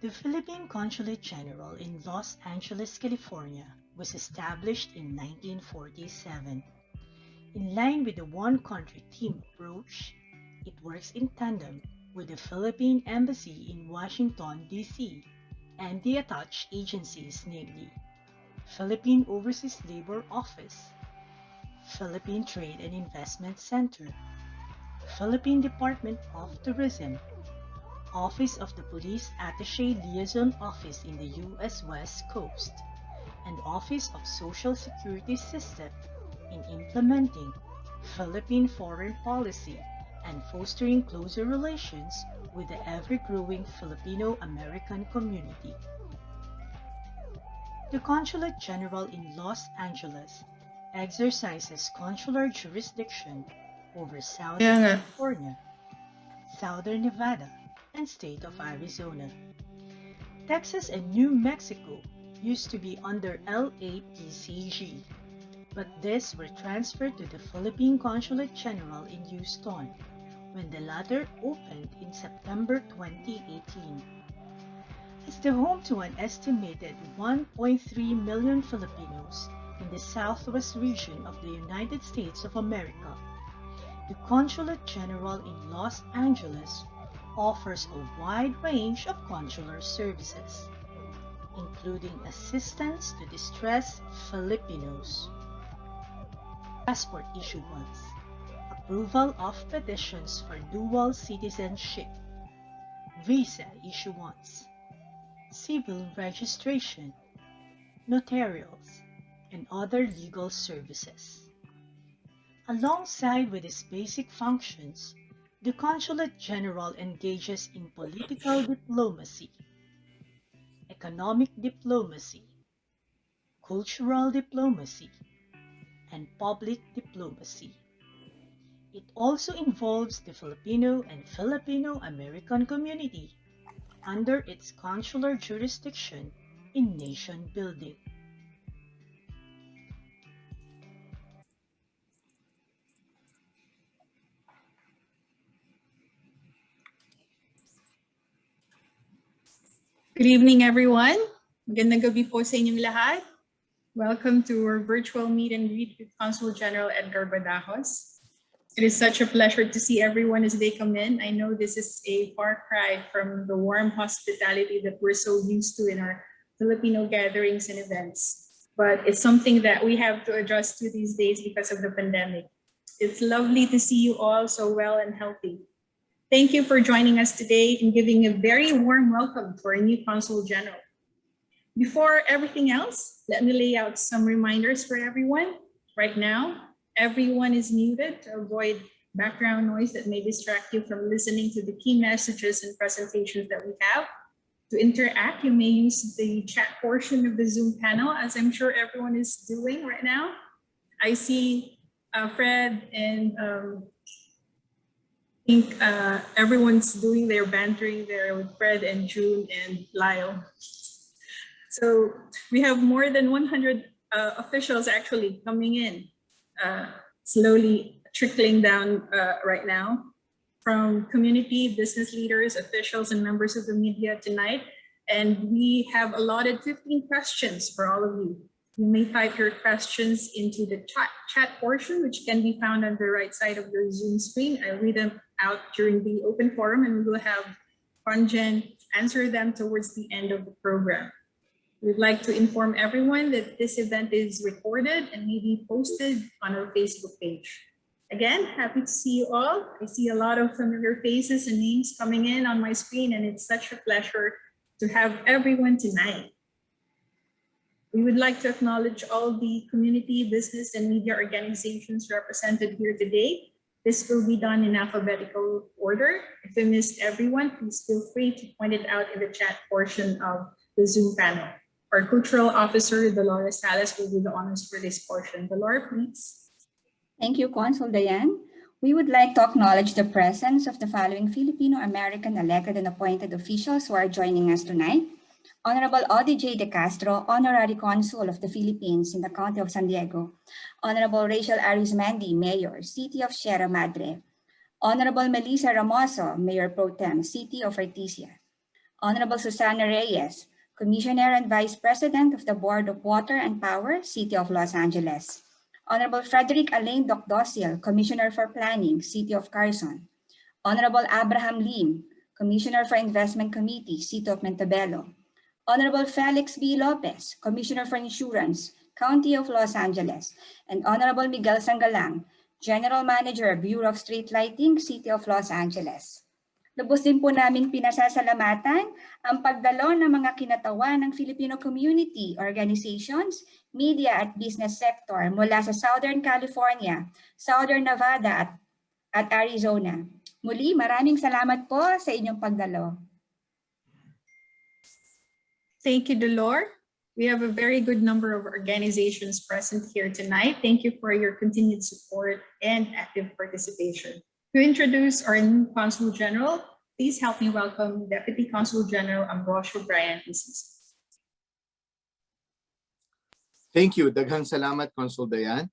The Philippine Consulate General in Los Angeles, California was established in 1947. In line with the one country theme approach, it works in tandem with the Philippine Embassy in Washington, D.C. and the attached agencies, namely Philippine Overseas Labor Office, Philippine Trade and Investment Center, Philippine Department of Tourism, Office of the Police Attaché Liaison Office in the U.S. West Coast, and Office of Social Security System in implementing Philippine foreign policy and fostering closer relations with the ever-growing Filipino-American community. The Consulate General in Los Angeles exercises consular jurisdiction over Kaya Southern nga. California, Southern Nevada, and state of Arizona. Texas and New Mexico used to be under LAPCG, but these were transferred to the Philippine Consulate General in Houston when the latter opened in September 2018. As the home to an estimated 1.3 million Filipinos in the southwest region of the United States of America, the Consulate General in Los Angeles offers a wide range of consular services, including assistance to distressed Filipinos, passport issuance, approval of petitions for dual citizenship, visa issuance, civil registration, notarials, and other legal services. Alongside with its basic functions, the Consulate General engages in political diplomacy, economic diplomacy, cultural diplomacy, and public diplomacy. It also involves the Filipino and Filipino-American community under its consular jurisdiction in nation building. Good evening, everyone. Magandang gabi po sa inyong lahat. Welcome to our virtual meet and greet with Consul General Edgar Badajos. It is such a pleasure to see everyone as they come in. I know this is a far cry from the warm hospitality that we're so used to in our Filipino gatherings and events, but it's something that we have to adjust to these days because of the pandemic. It's lovely to see you all so well and healthy. Thank you for joining us today and giving a very warm welcome to our new Consul General. Before everything else, let me lay out some reminders for everyone. Right now, everyone is muted to avoid background noise that may distract you from listening to the key messages and presentations that we have. To interact, you may use the chat portion of the Zoom panel, as I'm sure everyone is doing right now. I see Fred and I think everyone's doing their bantering there with Fred and June and Lyle. So we have more than 100 officials actually coming in, slowly trickling down right now, from community, business leaders, officials, and members of the media tonight. And we have allotted 15 questions for all of you. You may type your questions into the chat portion, which can be found on the right side of your Zoom screen. I'll read them out during the open forum, and we will have Panjan answer them towards the end of the program. We'd like to inform everyone that this event is recorded and may be posted on our Facebook page. Again, happy to see you all. I see a lot of familiar faces and names coming in on my screen, and it's such a pleasure to have everyone tonight. We would like to acknowledge all the community, business, and media organizations represented here today. This will be done in alphabetical order. If I missed everyone, please feel free to point it out in the chat portion of the Zoom panel. Our cultural officer, Dolores Salas, will do the honors for this portion. Dolores, please. Thank you, Consul Diane. We would like to acknowledge the presence of the following Filipino-American elected and appointed officials who are joining us tonight. Honorable Audie J. De Castro, Honorary Consul of the Philippines in the County of San Diego. Honorable Rachel Arizmendi, Mayor, City of Sierra Madre. Honorable Melissa Ramoso, Mayor Pro Tem, City of Artesia. Honorable Susana Reyes, Commissioner and Vice President of the Board of Water and Power, City of Los Angeles. Honorable Frederick Alain Docdosil, Commissioner for Planning, City of Carson. Honorable Abraham Lim, Commissioner for Investment Committee, City of Montebello. Honorable Felix B. Lopez, Commissioner for Insurance, County of Los Angeles. And Honorable Miguel Sangalang, General Manager, Bureau of Street Lighting, City of Los Angeles. Lubos din po namin pinasasalamatan ang pagdalo ng mga kinatawan ng Filipino community, organizations, media at business sector mula sa Southern California, Southern Nevada at Arizona. Muli, maraming salamat po sa inyong pagdalo. Thank you, Delor. We have a very good number of organizations present here tonight. Thank you for your continued support and active participation. To introduce our new Consul General, please help me welcome Deputy Consul General Ambrosio Brian Isis. Thank you. Daghang salamat, Consul Dayan.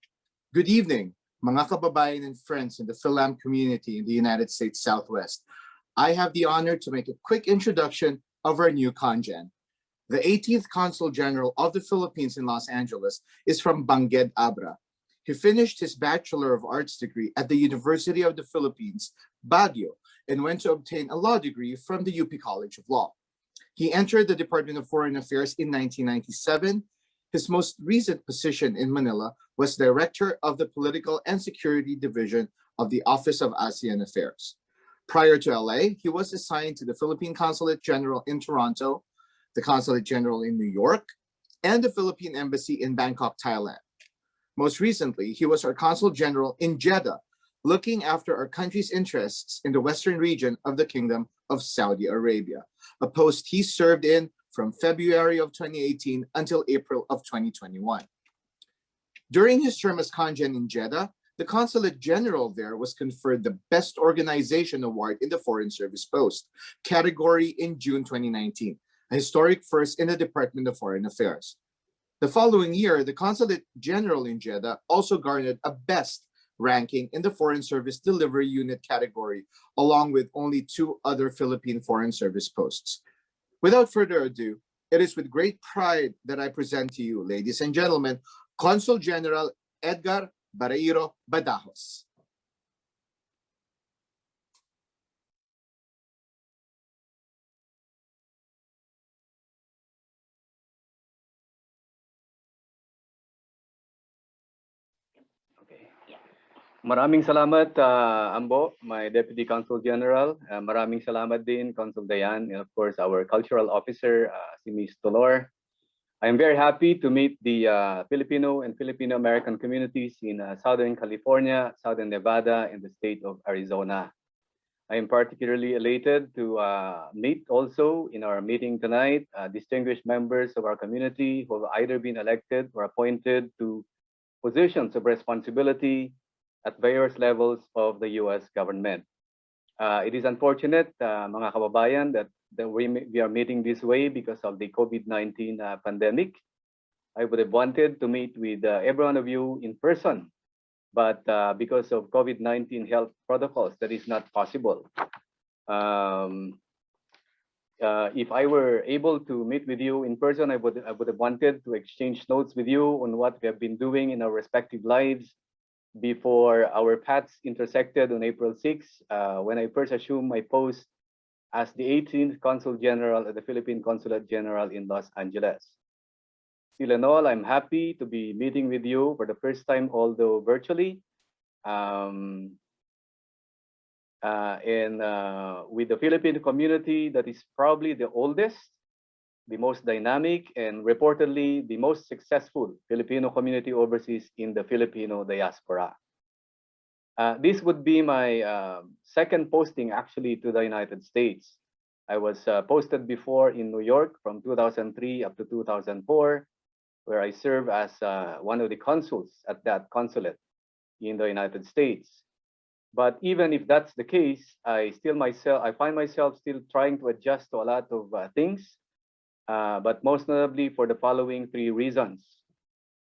Good evening, mga kababayan and friends in the Philam community in the United States Southwest. I have the honor to make a quick introduction of our new Congen. The 18th Consul General of the Philippines in Los Angeles is from Bangued, Abra. He finished his Bachelor of Arts degree at the University of the Philippines, Baguio, and went to obtain a law degree from the UP College of Law. He entered the Department of Foreign Affairs in 1997. His most recent position in Manila was Director of the Political and Security Division of the Office of ASEAN Affairs. Prior to LA, he was assigned to the Philippine Consulate General in Toronto, the Consulate General in New York, and the Philippine Embassy in Bangkok, Thailand. Most recently, he was our Consul General in Jeddah, looking after our country's interests in the western region of the Kingdom of Saudi Arabia, a post he served in from February of 2018 until April of 2021. During his term as Congen in Jeddah, the Consulate General there was conferred the Best Organization Award in the Foreign Service Post category in June 2019, a historic first in the Department of Foreign Affairs. The following year, the Consulate General in Jeddah also garnered a best ranking in the Foreign Service Delivery Unit category, along with only 2 other Philippine Foreign Service posts. Without further ado, it is with great pride that I present to you, ladies and gentlemen, Consul General Edgar Badajos. Maraming salamat, Ambo, my Deputy Consul General. Maraming salamat din, Consul Dayan, and of course, our Cultural Officer, si Ms. Dolor. I am very happy to meet the Filipino and Filipino-American communities in Southern California, Southern Nevada, and the state of Arizona. I am particularly elated to meet also in our meeting tonight distinguished members of our community who have either been elected or appointed to positions of responsibility at various levels of the U.S. government. It is unfortunate, mga kababayan, that we are meeting this way because of the COVID-19 pandemic. I would have wanted to meet with every one of you in person, but because of COVID-19 health protocols, that is not possible. If I were able to meet with you in person, I would have wanted to exchange notes with you on what we have been doing in our respective lives before our paths intersected on April 6, when I first assumed my post as the 18th Consul General at the Philippine Consulate General in Los Angeles. Still in all, I'm happy to be meeting with you for the first time, although virtually, and with the Philippine community that is probably the oldest, the most dynamic, and reportedly the most successful Filipino community overseas in the Filipino diaspora. This would be my second posting actually to the United States. I was posted before in New York from 2003 up to 2004, where I served as one of the consuls at that consulate in the United States. But even if that's the case, I find myself still trying to adjust to a lot of things. But most notably for the following 3 reasons.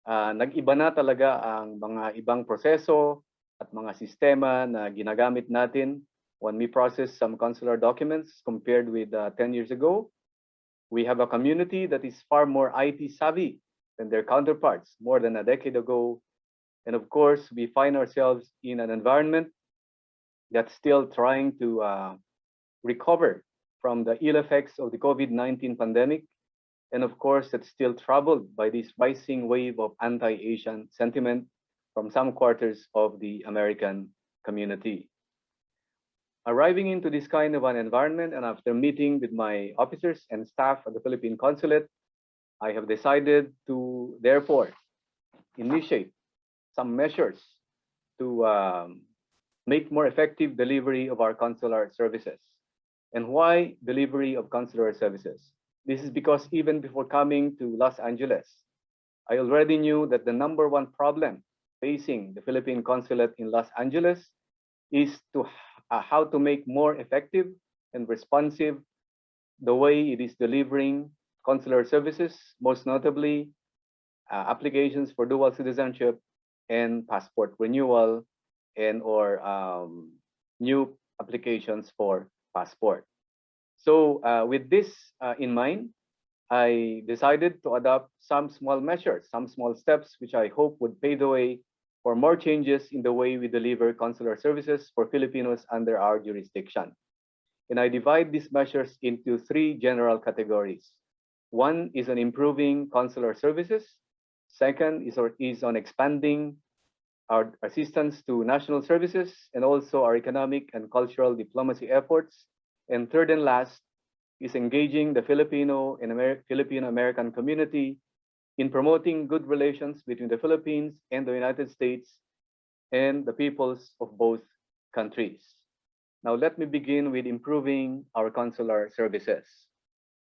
Nag-iba na talaga ang mga ibang proseso at mga sistema na ginagamit natin when we process some consular documents compared with 10 years ago. We have a community that is far more IT savvy than their counterparts more than a decade ago. And of course, we find ourselves in an environment that's still trying to recover from the ill effects of the COVID-19 pandemic. And of course, that's still troubled by this rising wave of anti-Asian sentiment from some quarters of the American community. Arriving into this kind of an environment, and after meeting with my officers and staff at the Philippine Consulate, I have decided to therefore initiate some measures to make more effective delivery of our consular services. And why delivery of consular services? This is because even before coming to Los Angeles, I already knew that the number one problem facing the Philippine Consulate in Los Angeles is to how to make more effective and responsive the way it is delivering consular services, most notably applications for dual citizenship and passport renewal and or new applications for passport. So with this in mind, I decided to adopt some small measures, some small steps, which I hope would pave the way for more changes in the way we deliver consular services for Filipinos under our jurisdiction. And I divide these measures into three general categories. One is on improving consular services. Second is on expanding our assistance to national services and also our economic and cultural diplomacy efforts. And third and last is engaging the Filipino-American community in promoting good relations between the Philippines and the United States and the peoples of both countries. Now, let me begin with improving our consular services.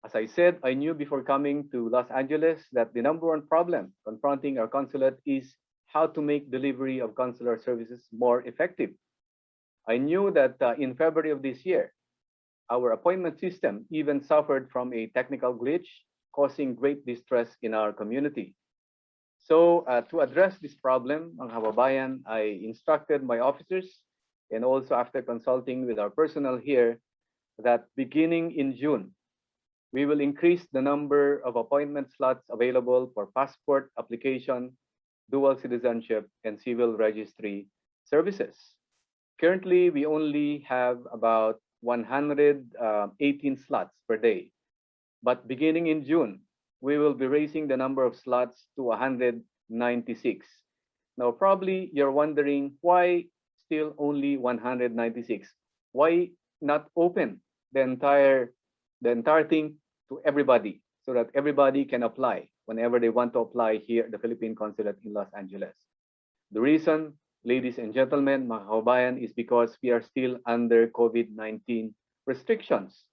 As I said, I knew before coming to Los Angeles that the number one problem confronting our consulate is how to make delivery of consular services more effective. I knew that in February of this year, our appointment system even suffered from a technical glitch, causing great distress in our community. So to address this problem, mga kababayan, I instructed my officers and also after consulting with our personnel here that beginning in June, we will increase the number of appointment slots available for passport application, dual citizenship, and civil registry services. Currently, we only have about 118 slots per day. But beginning in June, we will be raising the number of slots to 196. Now, probably you're wondering why still only 196? Why not open the entire thing to everybody so that everybody can apply whenever they want to apply here at the Philippine Consulate in Los Angeles? The reason, ladies and gentlemen, mga kababayan, is because we are still under COVID-19 restrictions.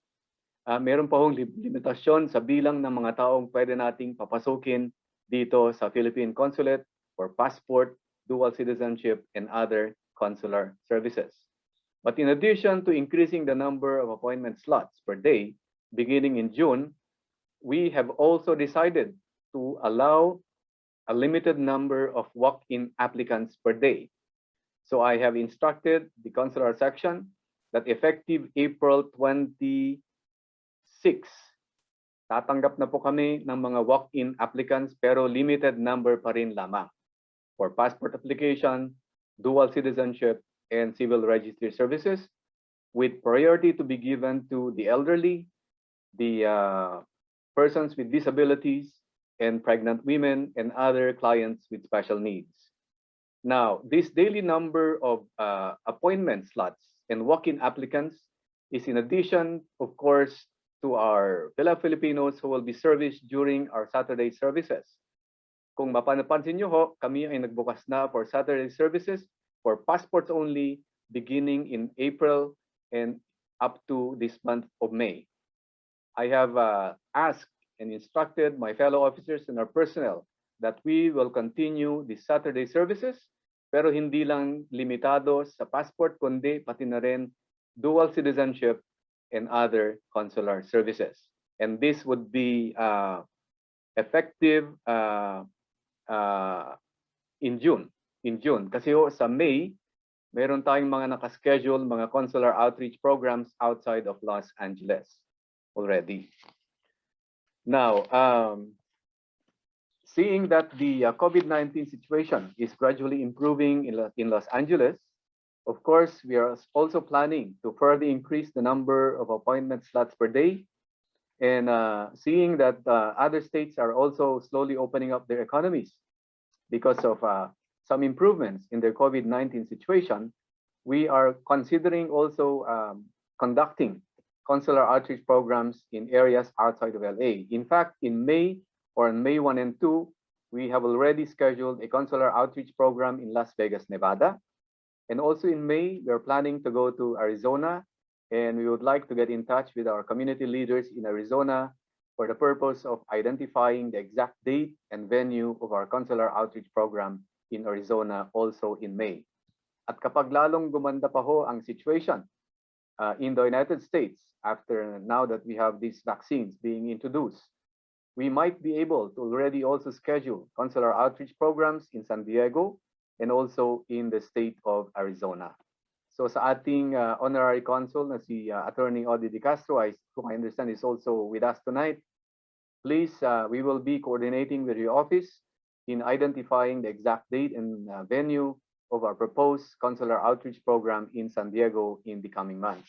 Meron pa hong limitasyon sa bilang ng mga taong pwede nating papasukin dito sa Philippine Consulate for passport, dual citizenship, and other consular services. But in addition to increasing the number of appointment slots per day, beginning in June, we have also decided to allow a limited number of walk-in applicants per day. So I have instructed the consular section that effective April 26, tatanggap na po kami ng mga walk-in applicants pero limited number pa rin lamang for passport application, dual citizenship, and civil registry services, with priority to be given to the elderly, the persons with disabilities, and pregnant women and other clients with special needs. Now, this daily number of appointment slots and walk-in applicants is in addition, of course, to our Filipinos who will be serviced during our Saturday services. Kung mapapansin nyo ho, kami ay nagbukas na for Saturday services for passports only beginning in April and up to this month of May. I have asked and instructed my fellow officers and our personnel that we will continue the Saturday services, pero hindi lang limitado sa passport, kundi pati na rin dual citizenship and other consular services. And this would be effective in June. Kasi ho, sa May, meron tayong mga nakaschedule, mga consular outreach programs outside of Los Angeles already. Now, seeing that the COVID-19 situation is gradually improving in Los Angeles, of course, we are also planning to further increase the number of appointment slots per day. And seeing that other states are also slowly opening up their economies because of some improvements in their COVID-19 situation, we are considering also conducting consular outreach programs in areas outside of LA. In fact, in May or on May 1 and 2, we have already scheduled a consular outreach program in Las Vegas, Nevada. And also in May, we are planning to go to Arizona, and we would like to get in touch with our community leaders in Arizona for the purpose of identifying the exact date and venue of our consular outreach program in Arizona also in May. At kapag lalong gumanda pa ho ang situation in the United States after now that we have these vaccines being introduced, we might be able to already also schedule consular outreach programs in San Diego and also in the state of Arizona. So sa ating honorary consul na si Attorney Odi De Castro, who I understand is also with us tonight, please, we will be coordinating with your office in identifying the exact date and venue of our proposed consular outreach program in San Diego in the coming months.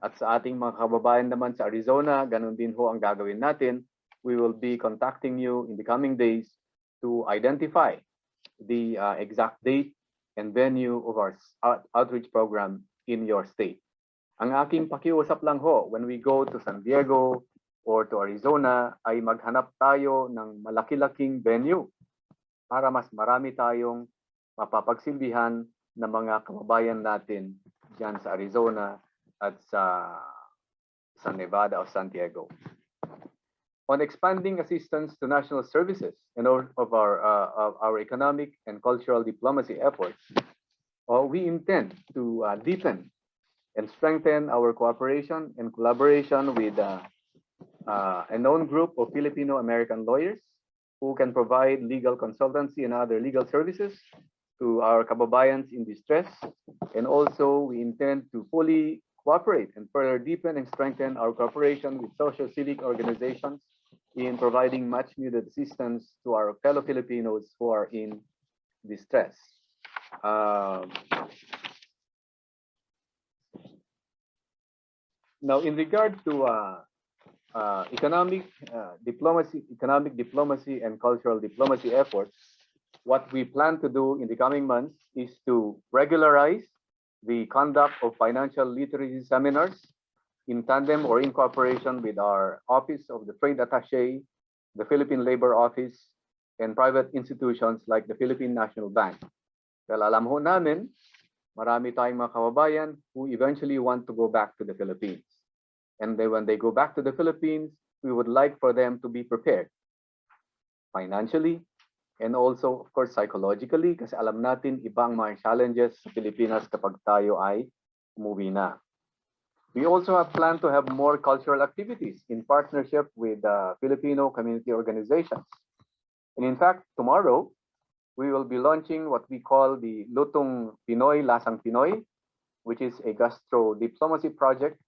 At sa ating mga kababayan naman sa Arizona, ganun din ho ang gagawin natin. We will be contacting you in the coming days to identify the exact date and venue of our outreach program in your state. Ang aking pakiusap lang ho, when we go to San Diego or to Arizona, ay maghanap tayo ng malaki-laking venue para mas marami tayong mapapagsilbihan ng mga kababayan natin dyan sa Arizona at sa Nevada o San Diego. On expanding assistance to national services and of our economic and cultural diplomacy efforts, we intend to deepen and strengthen our cooperation and collaboration with a known group of Filipino-American lawyers who can provide legal consultancy and other legal services to our kababayans in distress. And also, we intend to fully cooperate and further deepen and strengthen our cooperation with social civic organizations in providing much needed assistance to our fellow Filipinos who are in distress. Now, in regard to economic diplomacy and cultural diplomacy efforts, what we plan to do in the coming months is to regularize the conduct of financial literacy seminars in tandem or in cooperation with our Office of the Trade Attaché, the Philippine Labor Office, and private institutions like the Philippine National Bank. Well, alam ho namin, marami tayong mga kababayan who eventually want to go back to the Philippines. And when they go back to the Philippines, we would like for them to be prepared financially and also, of course, psychologically, kasi alam natin ibang mga challenges sa Pilipinas kapag tayo ay umuwi na. We also have planned to have more cultural activities in partnership with Filipino community organizations. And in fact, tomorrow, we will be launching what we call the Lutong Pinoy, Lasang Pinoy, which is a gastro diplomacy project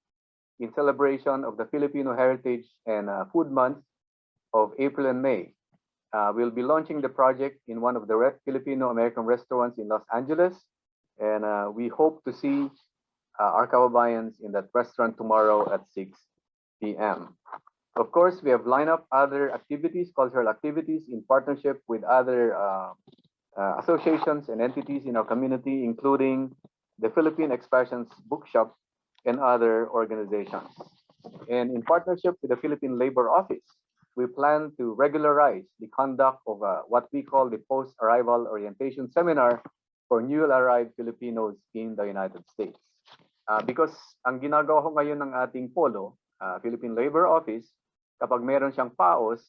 in celebration of the Filipino Heritage and Food Month of April and May. We'll be launching the project in one of the Filipino-American restaurants in Los Angeles, and we hope to see our kababayans in that restaurant tomorrow at 6 p.m. Of course, we have lined up other activities, cultural activities in partnership with other associations and entities in our community, including the Philippine Expressions Bookshop and other organizations. And in partnership with the Philippine Labor Office, we plan to regularize the conduct of what we call the Post-Arrival Orientation Seminar for newly arrived Filipinos in the United States. Because ang ginagawa ko ngayon ng ating polo, Philippine Labor Office, kapag meron siyang paos,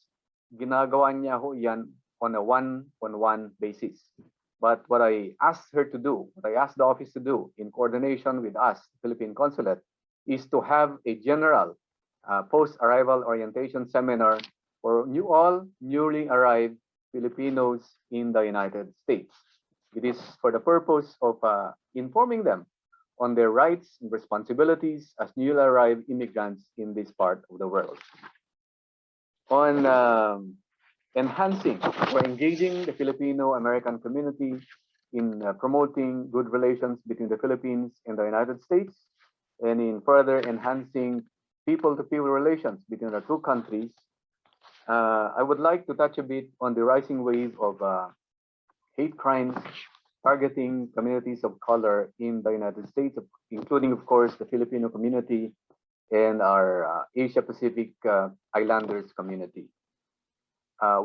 ginagawa niya ho yan on a one-on-one basis. But what I asked her to do, what I asked the office to do in coordination with us, Philippine Consulate, is to have a general post-arrival orientation seminar for newly arrived Filipinos in the United States. It is for the purpose of informing them on their rights and responsibilities as newly arrived immigrants in this part of the world. on enhancing or engaging the Filipino-American community in promoting good relations between the Philippines and the United States, and in further enhancing people-to-people relations between the two countries. I would like to touch a bit on the rising wave of hate crimes targeting communities of color in the United States, including, of course, the Filipino community and our Asia Pacific Islanders community.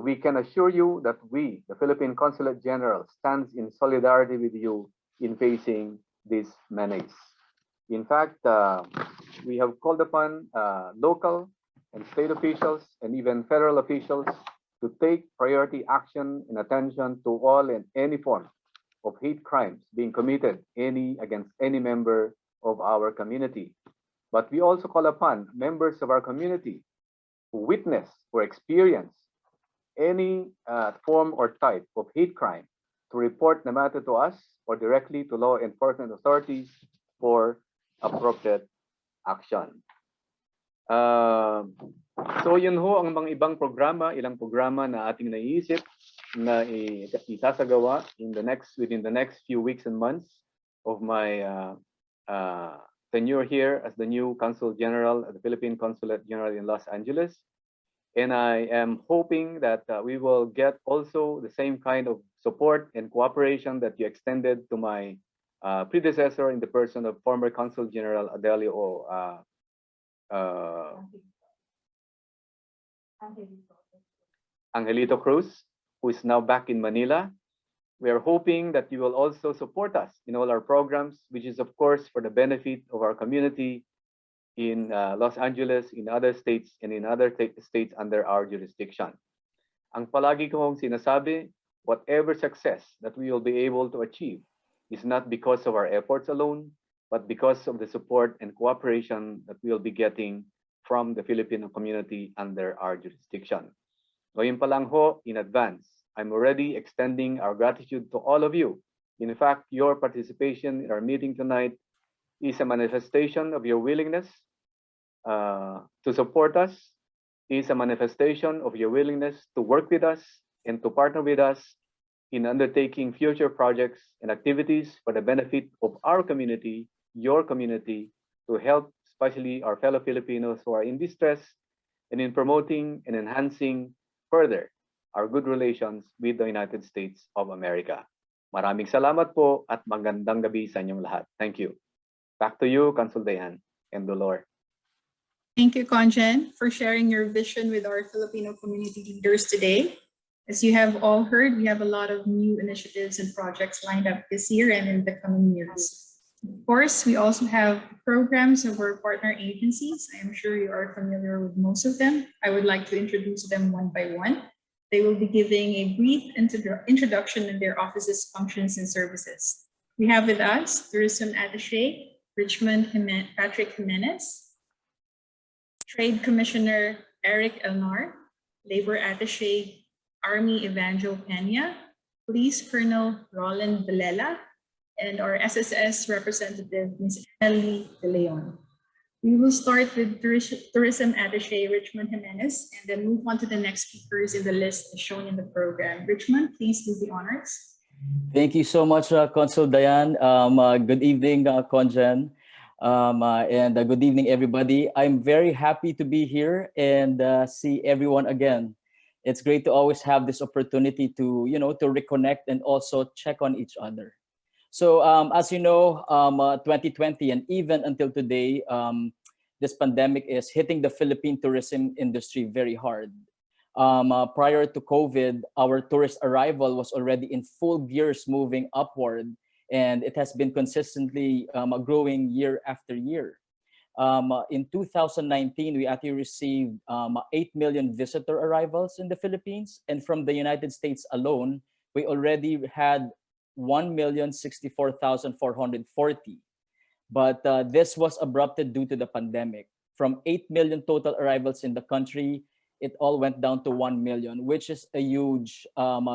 We can assure you that we, the Philippine Consulate General, stands in solidarity with you in facing this menace. In fact, we have called upon local and state officials and even federal officials to take priority action and attention to all and any form of hate crimes being committed against any member of our community. But we also call upon members of our community who witness or experience any form or type of hate crime to report the matter to us or directly to law enforcement authorities for appropriate action. So yun ho ang mga ibang programa, ilang programa na ating naiisip na isasagawa within the next few weeks and months of my tenure here as the new Consul General at the Philippine Consulate General in Los Angeles. And I am hoping that we will get also the same kind of support and cooperation that you extended to my predecessor in the person of former Consul General Adelio Angelito Cruz, who is now back in Manila. We are hoping that you will also support us in all our programs, which is of course for the benefit of our community in Los Angeles, in other states, and in other states under our jurisdiction. Ang palagi kong sinasabi, whatever success that we will be able to achieve is not because of our efforts alone, but because of the support and cooperation that we will be getting from the Filipino community under our jurisdiction. Ngayon pa lang ho, in advance, I'm already extending our gratitude to all of you. In fact, your participation in our meeting tonight is a manifestation of your willingness to support us, is a manifestation of your willingness to work with us and to partner with us in undertaking future projects and activities for the benefit of our community, your community, to help especially our fellow Filipinos who are in distress, and in promoting and enhancing further our good relations with the United States of America. Maraming salamat po at magandang gabi sa inyong lahat. Thank you. Back to you, Consul Dayan and Dolor. Thank you, Conjen, for sharing your vision with our Filipino community leaders today. As you have all heard, we have a lot of new initiatives and projects lined up this year and in the coming years. Of course, we also have programs of our partner agencies. I am sure you are familiar with most of them. I would like to introduce them one by one. They will be giving a brief introduction in their offices, functions, and services. We have with us Tourism Attaché Patrick Jimenez, Trade Commissioner Eric Elnar, Labor Attaché Army Evangel Peña, Police Colonel Roland Villela, and our SSS representative, Ms. Ellie De Leon. We will start with Tourism Attaché Richmond Jimenez and then move on to the next speakers in the list as shown in the program. Richmond, please do the honors. Thank you so much, Consul Dayan. Good evening, Conjen, and good evening, everybody. I'm very happy to be here and see everyone again. It's great to always have this opportunity to, to reconnect and also check on each other. So as you know, 2020 and even until today, this pandemic is hitting the Philippine tourism industry very hard. Prior to COVID, our tourist arrival was already in full gears moving upward, and it has been consistently growing year after year. In 2019, we actually received 8 million visitor arrivals in the Philippines, and from the United States alone, we already had 1,064,440. But this was abrupted due to the pandemic. From 8 million total arrivals in the country, it all went down to 1 million, which is a huge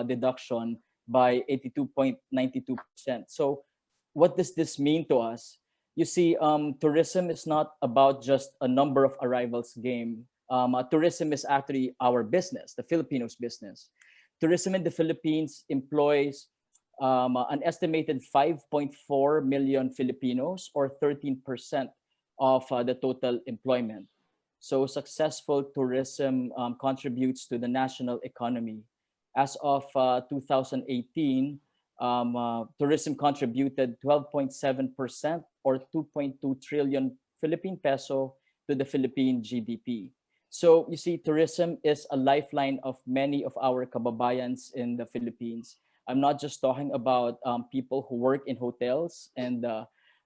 deduction by 82.92%. So what does this mean to us? You see, tourism is not about just a number of arrivals game. tourism is actually our business, the Filipinos' business. Tourism in the Philippines employs an estimated 5.4 million Filipinos, or 13% of the total employment. So successful tourism contributes to the national economy. As of 2018, tourism contributed 12.7%, or 2.2 trillion Philippine peso to the Philippine GDP. So you see, tourism is a lifeline of many of our kababayans in the Philippines. I'm not just talking about people who work in hotels and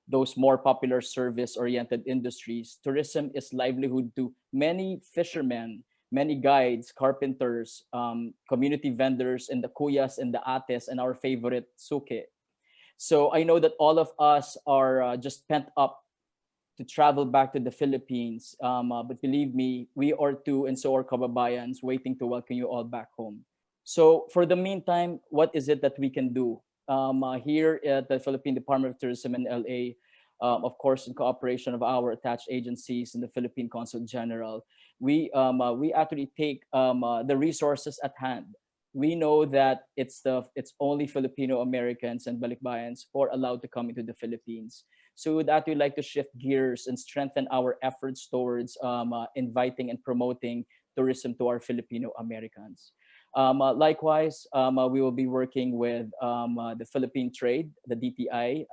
those more popular service-oriented industries. Tourism is livelihood to many fishermen, many guides, carpenters, community vendors, and the kuyas and the ates, and our favorite suke. So I know that all of us are just pent up to travel back to the Philippines. But believe me, we are too, and so are kababayans, waiting to welcome you all back home. So for the meantime, what is it that we can do? Here at the Philippine Department of Tourism in LA, of course, in cooperation of our attached agencies in the Philippine Consul General, we actually take the resources at hand. We know that it's only Filipino-Americans and balikbayans who are allowed to come into the Philippines. So with that, we'd like to shift gears and strengthen our efforts towards inviting and promoting tourism to our Filipino-Americans. Likewise, we will be working with the Philippine Trade, the DTI,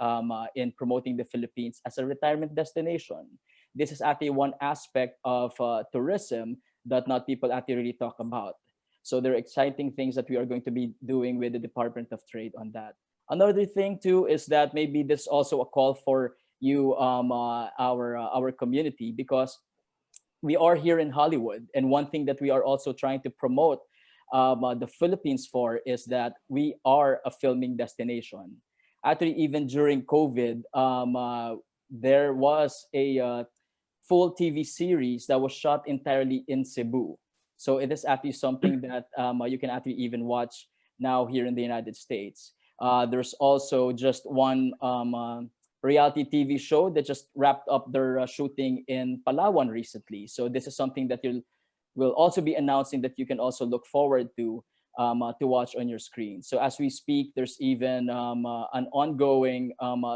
in promoting the Philippines as a retirement destination. This is actually one aspect of tourism that not people actually really talk about. So there are exciting things that we are going to be doing with the Department of Trade on that. Another thing too is that maybe this is also a call for you, our community, because we are here in Hollywood, and one thing that we are also trying to promote the Philippines for is that we are a filming destination. Actually, even during COVID, there was a full TV series that was shot entirely in Cebu. So it is actually something that you can actually even watch now here in the United States. There's also just one reality TV show that just wrapped up their shooting in Palawan recently. So this is something that will also be announcing that you can also look forward to watch on your screen. So as we speak, there's even an ongoing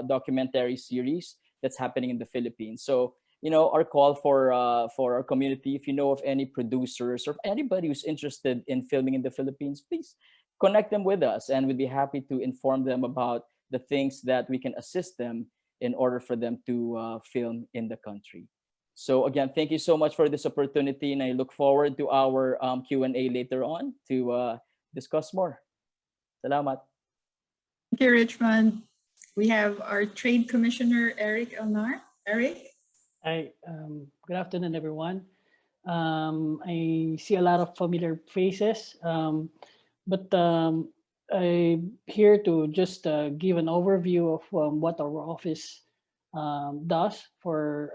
documentary series that's happening in the Philippines. So our call for our community, if you know of any producers or anybody who's interested in filming in the Philippines, please connect them with us, and we'd be happy to inform them about the things that we can assist them in order for them to film in the country. So again, thank you so much for this opportunity, and I look forward to our Q&A later on to discuss more. Salamat. Thank you, Richmond. We have our Trade Commissioner, Elnar. Eric? Hi, good afternoon, everyone. I see a lot of familiar faces, but I'm here to just give an overview of what our office does for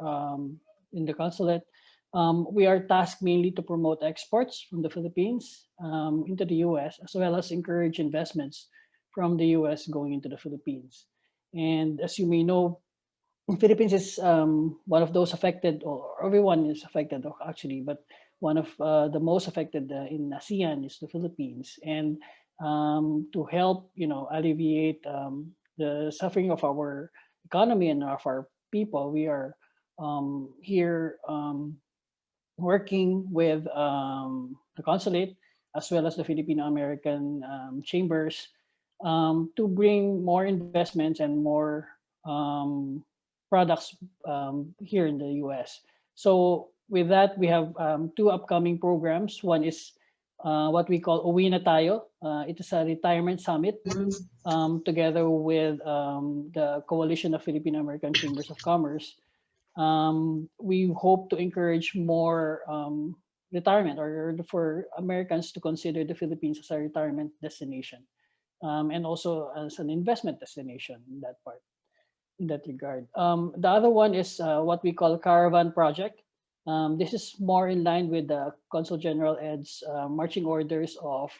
in the consulate. We are tasked mainly to promote exports from the Philippines into the US, as well as encourage investments from the US going into the Philippines. And as you may know, the Philippines is one of those affected, or everyone is affected actually, but one of the most affected in ASEAN is the Philippines. And to help, alleviate the suffering of our economy and of our people, we are here working with the consulate as well as the Filipino-American chambers to bring more investments and more products here in the US. So with that, we have two upcoming programs. One is what we call Uwi Na Tayo. It is a retirement summit together with the Coalition of Filipino-American Chambers of Commerce. We hope to encourage more retirement, or for Americans to consider the Philippines as a retirement destination, and also as an investment destination in that part, in that regard. The other one is what we call Caravan Project. This is more in line with the Consul General Ed's marching orders of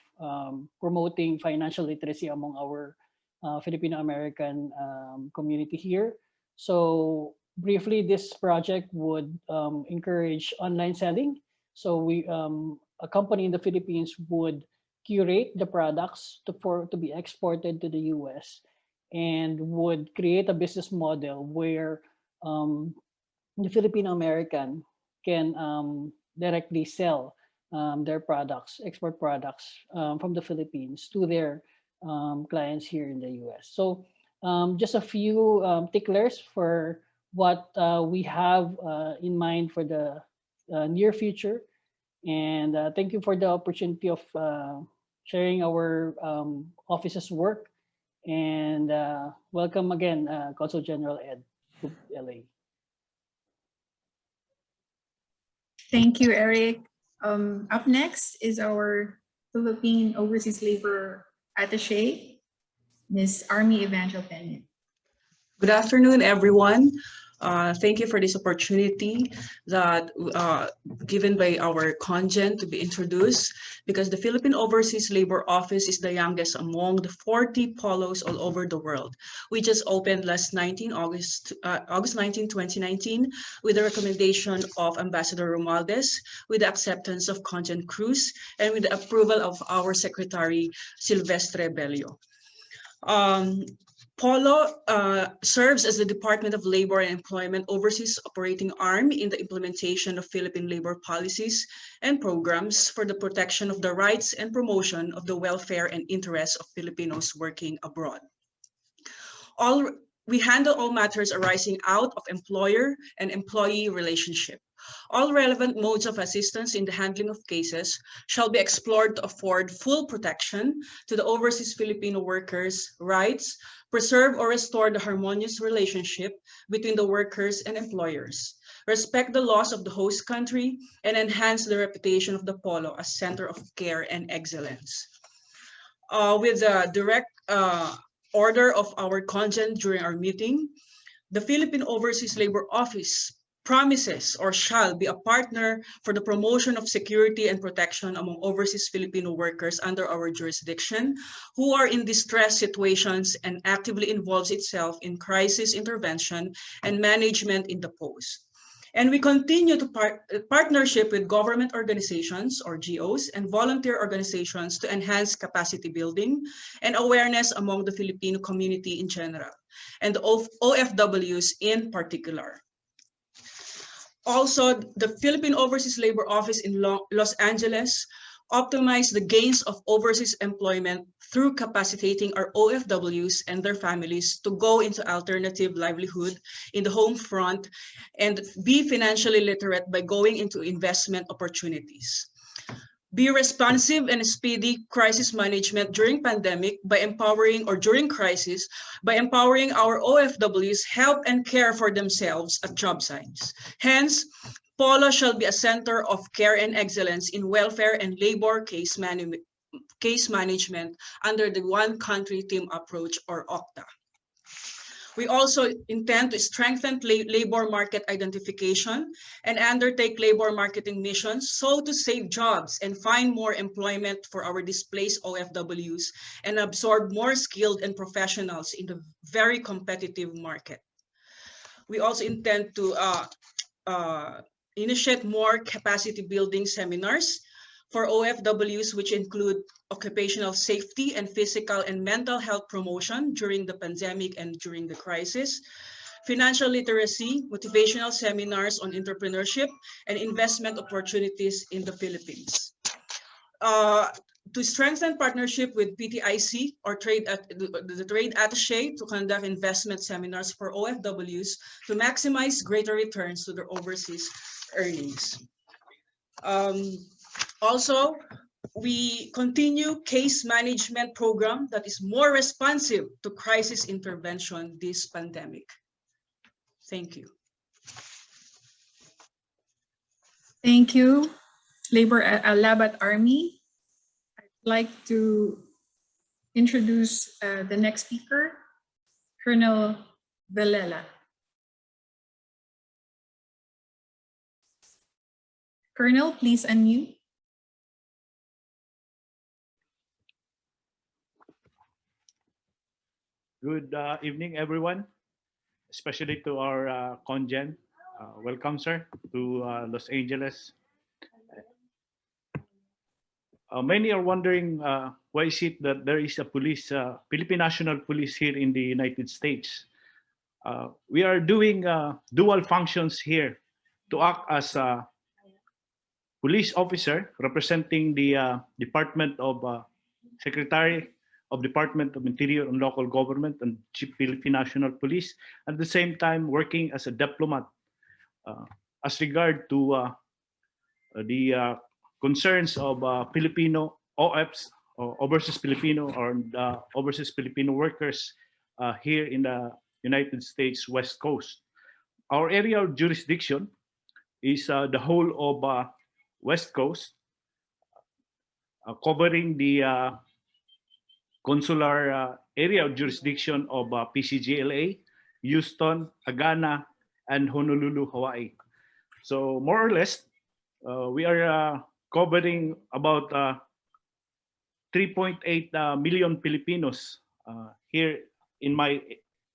promoting financial literacy among our Filipino-American community here. So briefly, this project would encourage online selling. So a company in the Philippines would curate the products to be exported to the US, and would create a business model where the Filipino-American can directly sell their products, export products from the Philippines to their clients here in the US. So just a few ticklers for what we have in mind for the near future. And thank you for the opportunity of sharing our office's work. And welcome again, Consul General Ed to LA. Thank you, Eric. Up next is our Philippine Overseas Labor Attaché, Ms. Army Evangel Peña. Good afternoon, everyone. Thank you for this opportunity that given by our congen to be introduced, because the Philippine Overseas Labor Office is the youngest among the 40 polos all over the world. We just opened August 19, 2019, with the recommendation of Ambassador Romualdez, with the acceptance of Congen Cruz, and with the approval of our Secretary Silvestre Bello. Polo serves as the Department of Labor and Employment overseas operating arm in the implementation of Philippine labor policies and programs for the protection of the rights and promotion of the welfare and interests of Filipinos working abroad. We handle all matters arising out of employer and employee relationship. All relevant modes of assistance in the handling of cases shall be explored to afford full protection to the overseas Filipino workers' rights, preserve or restore the harmonious relationship between the workers and employers, respect the laws of the host country, and enhance the reputation of the Polo as center of care and excellence. With the direct order of our congen during our meeting, the Philippine Overseas Labor Office promises or shall be a partner for the promotion of security and protection among overseas Filipino workers under our jurisdiction who are in distress situations, and actively involves itself in crisis intervention and management in the post. And we continue to partnership with government organizations or GOs and volunteer organizations to enhance capacity building and awareness among the Filipino community in general, and the OFWs in particular. Also, the Philippine Overseas Labor Office in Los Angeles optimize the gains of overseas employment through capacitating our OFWs and their families to go into alternative livelihood in the home front and be financially literate by going into investment opportunities. Be responsive and speedy crisis management during pandemic by empowering, or during crisis, by empowering our OFWs help and care for themselves at job sites. Hence, Polo shall be a center of care and excellence in welfare and labor case management under the One Country Team approach, or OCTA. We also intend to strengthen labor market identification and undertake labor marketing missions so to save jobs and find more employment for our displaced OFWs and absorb more skilled and professionals in the very competitive market. We also intend to initiate more capacity building seminars for OFWs, which include occupational safety and physical and mental health promotion during the pandemic and during the crisis, financial literacy, motivational seminars on entrepreneurship and investment opportunities in the Philippines. To strengthen partnership with PTIC, or the Trade Attaché, to conduct investment seminars for OFWs to maximize greater returns to their overseas earnings. Also, we continue case management program that is more responsive to crisis intervention this pandemic. Thank you. Thank you, Labat Army. I'd like to introduce the next speaker, Colonel Velela. Colonel, please unmute. Good evening, everyone, especially to our congen. Welcome, sir, to Los Angeles. Many are wondering why is it that there is a police, Philippine National Police here in the United States. We are doing dual functions here to act as a police officer representing the Department of Secretary of Department of Interior and Local Government and Chief Philippine National Police, at the same time working as a diplomat as regard to the concerns of Filipino OFs, or overseas Filipino, or overseas Filipino workers here in the United States West Coast. Our area of jurisdiction is the whole of West Coast, covering the consular area of jurisdiction of PCGLA, Houston, Agana, and Honolulu, Hawaii. So more or less, we are covering about 3.8 million Filipinos here in my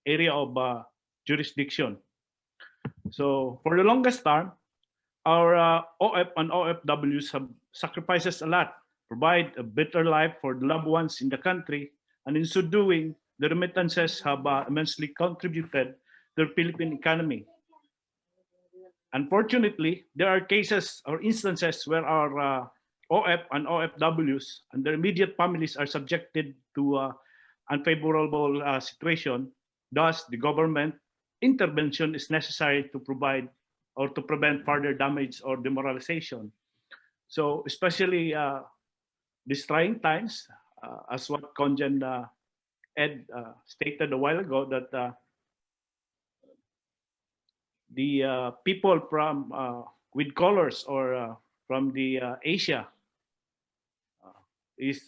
area of jurisdiction. So for the longest time, our OF and OFWs have sacrificed a lot, provide a better life for the loved ones in the country, and in so doing, the remittances have immensely contributed to the Philippine economy. Unfortunately, there are cases or instances where our OF and OFWs and their immediate families are subjected to unfavorable situation. Thus, the government intervention is necessary to provide or to prevent further damage or demoralization. So, especially these trying times, as what Conjen Ed stated a while ago, that the people from with colors or from the Asia is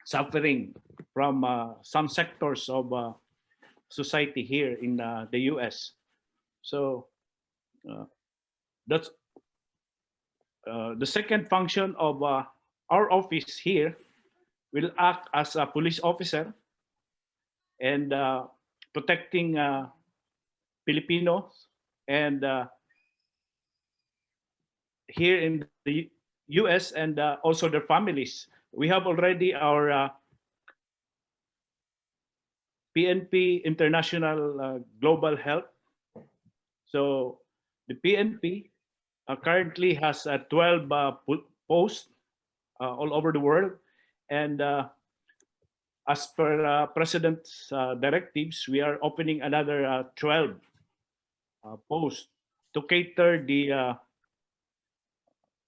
suffering from some sectors of society here in the US. So that's the second function of our office here will act as a police officer and protecting Filipinos and here in the US and also their families. We have already our PNP International Global Health. So the PNP currently has 12 posts all over the world. And as per President's directives, we are opening another 12 posts to cater the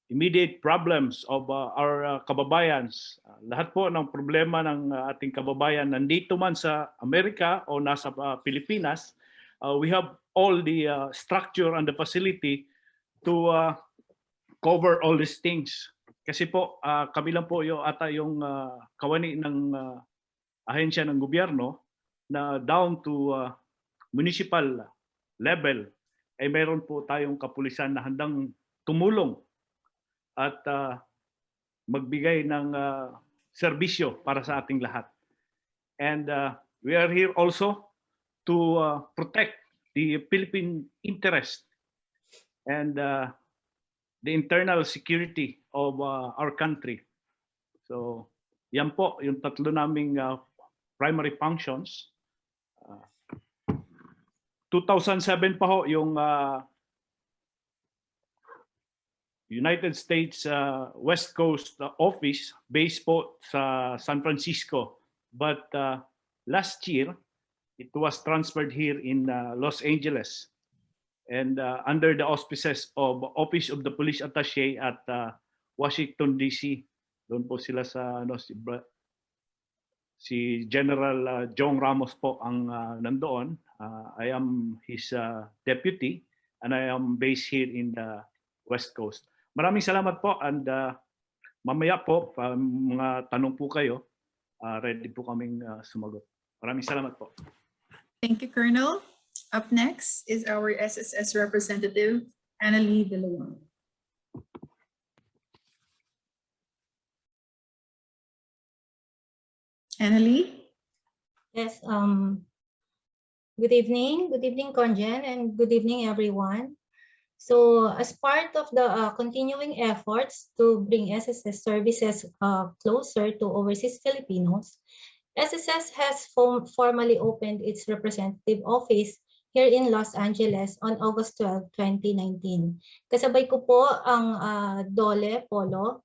immediate problems of our kababayans. Lahat po ng problema ng ating kababayan nandito man sa Amerika o nasa Pilipinas, we have all the structure and the facility to cover all these things. Kasi po, kami lang po yung kawani ng ahensya ng gobyerno na down to municipal level ay mayroon po tayong kapulisan na handang tumulong at magbigay ng serbisyo para sa ating lahat. And we are here also to protect the Philippine interest and the internal security of our country. So yan po yung tatlo naming primary functions. 2007 pa ho yung United States West Coast office based po sa San Francisco. But last year, it was transferred here in Los Angeles and under the auspices of Office of the Police Attaché at Washington, D.C. Doon po sila sa si General Jong Ramos po ang nandoon. I am his deputy and I am based here in the West Coast. Maraming salamat po and mamaya po mga tanong po kayo, ready po kaming sumagot. Maraming salamat po. Thank you, Colonel. Up next is our SSS representative, Annalie De Leon. Annalie? Yes, good evening, Conjen, and good evening, everyone. So as part of the continuing efforts to bring SSS services closer to overseas Filipinos, SSS has formally opened its representative office here in Los Angeles on August 12, 2019. Kasabay ko po ang DOLE Polo.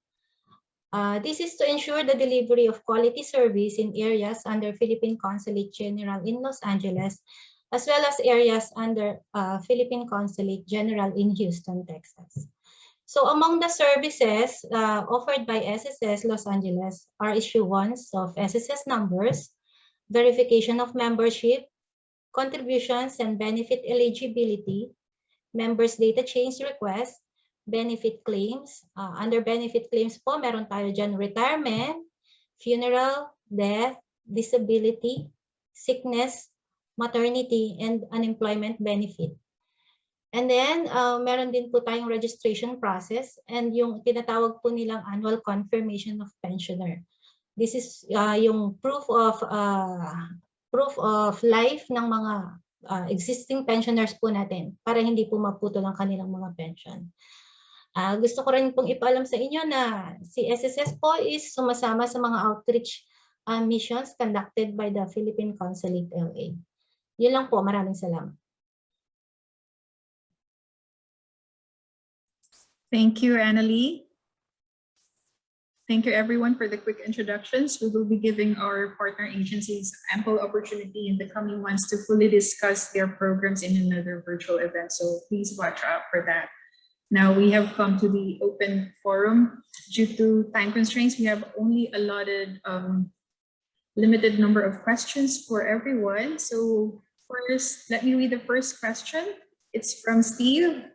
This is to ensure the delivery of quality service in areas under Philippine Consulate General in Los Angeles, as well as areas under Philippine Consulate General in Houston, Texas. So among the services offered by SSS Los Angeles are issuance of SSS numbers, verification of membership, contributions and benefit eligibility, members data change request, benefit claims. Under benefit claims po, meron tayo dyan retirement, funeral, death, disability, sickness, maternity, and unemployment benefit. And then, meron din po tayong registration process and yung tinatawag po nilang annual confirmation of pensioner. This is yung proof of life ng mga existing pensioners po natin para hindi po maputol ang kanilang mga pension. Gusto ko rin pong ipaalam sa inyo na si SSS po is sumasama sa mga outreach missions conducted by the Philippine Consulate LA. Yun lang po, maraming salamat. Thank you, Annalie. Thank you, everyone, for the quick introductions. We will be giving our partner agencies ample opportunity in the coming months to fully discuss their programs in another virtual event, so please watch out for that. Now we have come to the open forum. Due to time constraints, we have only allotted limited number of questions for everyone. So first, let me read the first question. It's from Steve.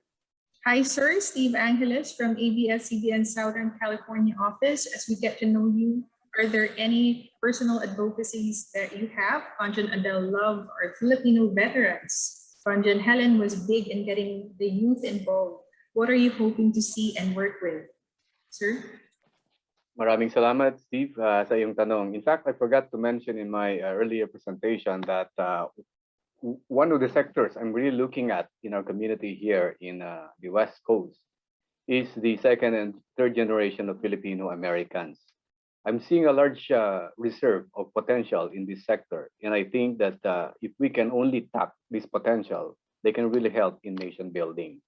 Hi, sir. Steve Angeles from ABS-CBN Southern California office. As we get to know you, are there any personal advocacies that you have? Conjan Adele Love are Filipino veterans. Conjan Helen was big in getting the youth involved. What are you hoping to see and work with? Sir? Maraming salamat, Steve, sa iyong tanong. In fact, I forgot to mention in my earlier presentation that one of the sectors I'm really looking at in our community here in the West Coast is the second and third generation of Filipino-Americans. I'm seeing a large reserve of potential in this sector, and I think that if we can only tap this potential, they can really help in nation building.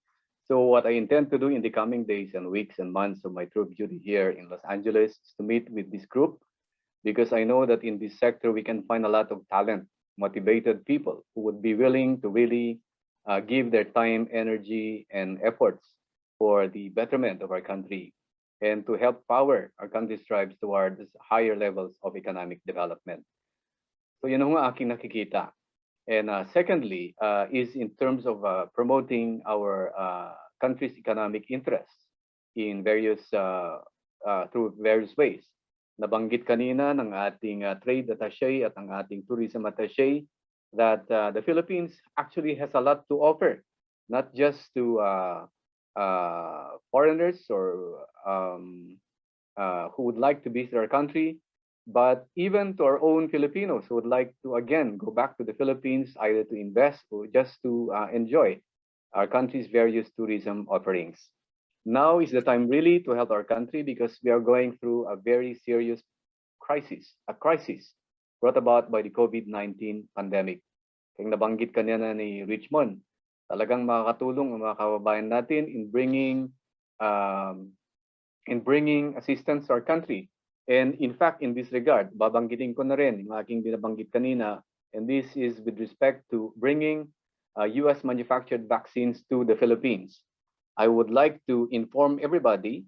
So what I intend to do in the coming days and weeks and months of my troop duty here in Los Angeles is to meet with this group, because I know that in this sector we can find a lot of talent, motivated people who would be willing to really give their time, energy, and efforts for the betterment of our country and to help power our country's tribes towards higher levels of economic development. So yun ang aking nakikita. And secondly, is in terms of promoting our country's economic interests in various through various ways. Nabanggit kanina ng ating trade attaché at ang ating tourism attaché that the Philippines actually has a lot to offer, not just to foreigners or who would like to visit our country, but even to our own Filipinos who would like to again go back to the Philippines either to invest or just to enjoy our country's various tourism offerings. Now is the time really to help our country because we are going through a very serious crisis, a crisis brought about by the COVID-19 pandemic. Kaya nabanggit kanina ni Richmond, talagang makakatulong ang mga kababayan natin in bringing assistance to our country. And in fact, in this regard, babanggitin ko na rin yung aking binabanggit kanina, and this is with respect to bringing US manufactured vaccines to the Philippines. I would like to inform everybody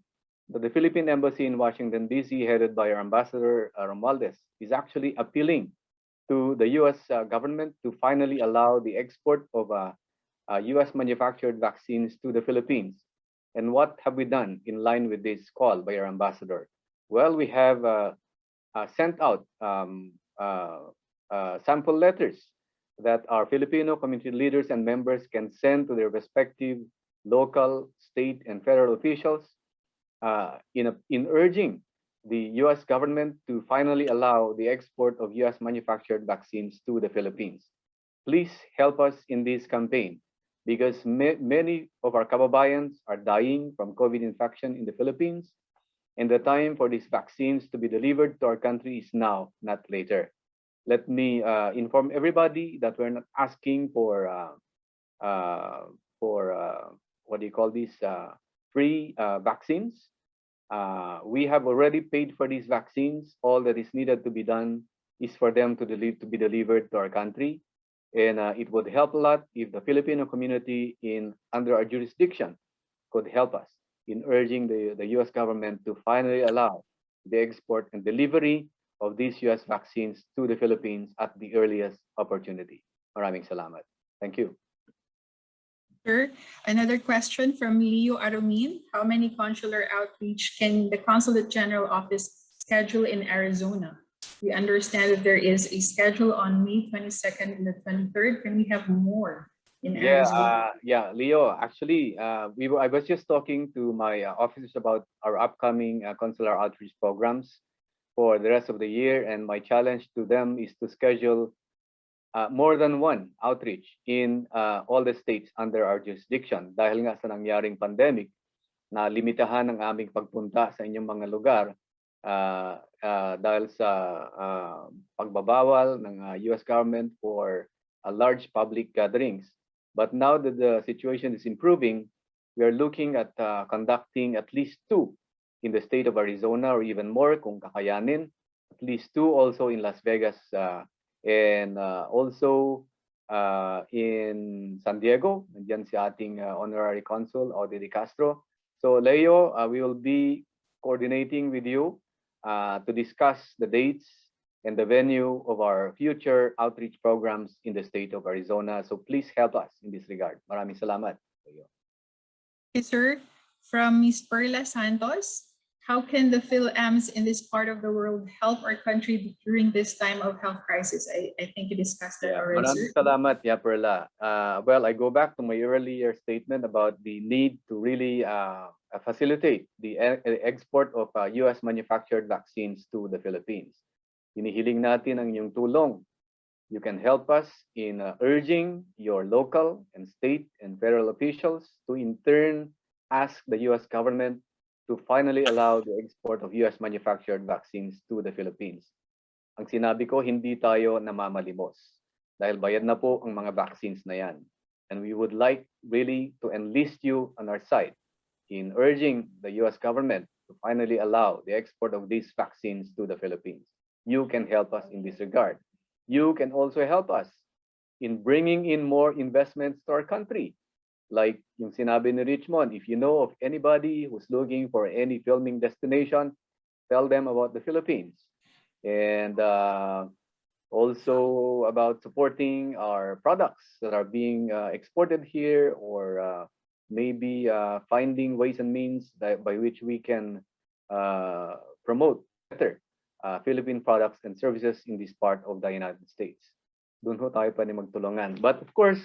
that the Philippine Embassy in Washington, D.C., headed by our Ambassador Romualdez, is actually appealing to the U.S. government to finally allow the export of U.S. manufactured vaccines to the Philippines. And what have we done in line with this call by our Ambassador? Well, we have sent out sample letters that our Filipino community leaders and members can send to their respective local, state, and federal officials in urging the U.S. government to finally allow the export of U.S. manufactured vaccines to the Philippines. Please help us in this campaign. because many of our kababayans are dying from COVID infection in the Philippines, and the time for these vaccines to be delivered to our country is now, not later. Let me inform everybody that we're not asking for what do you call these free vaccines. We have already paid for these vaccines. All that is needed to be done is for them to be delivered to our country. And it would help a lot if the Filipino community under our jurisdiction could help us in urging the US government to finally allow the export and delivery of these US vaccines to the Philippines at the earliest opportunity. Maraming salamat. Thank you. Sure. Another question from Leo Arumin. How many consular outreach can the Consulate General Office schedule in Arizona? We understand that there is a schedule on May 22nd and the 23rd. Can we have more in Arizona? Yeah, Leo, actually, I was just talking to my officers about our upcoming consular outreach programs for the rest of the year, and my challenge to them is to schedule more than one outreach in all the states under our jurisdiction. Dahil nga sa nangyaring pandemic, na limitahan ang aming pagpunta sa inyong mga lugar dahil sa pagbabawal ng US government for large public gatherings. But now that the situation is improving, we are looking at conducting at least 2 in the state of Arizona, or even more kung kakayanin, at least 2 also in Las Vegas, and also in San Diego. Nandiyan si ating Honorary Consul, Audie De Castro. So Leo, we will be coordinating with you to discuss the dates and the venue of our future outreach programs in the state of Arizona. So please help us in this regard. Maraming salamat. Okay, sir. From Ms. Perla Santos, how can the Phil-Ams in this part of the world help our country during this time of health crisis? I think you discussed that already, Maraming sir. salamat, Perla. Well, I go back to my earlier statement about the need to really facilitate the export of US manufactured vaccines to the Philippines. Hinihiling natin ang inyong tulong. You can help us in urging your local and state and federal officials to in turn ask the US government to finally allow the export of US manufactured vaccines to the Philippines. Ang sinabi ko, hindi tayo namamalimos dahil bayad na po ang mga vaccines na yan. And we would like really to enlist you on our side in urging the US government to finally allow the export of these vaccines to the Philippines. You can help us in this regard. You can also help us in bringing in more investments to our country. Like yung sinabi ni Richmond, if you know of anybody who's looking for any filming destination, tell them about the Philippines. And also about supporting our products that are being exported here, or maybe finding ways and means by which we can promote better Philippine products and services in this part of the United States. Doon ho tayo pa ni magtulungan. But of course,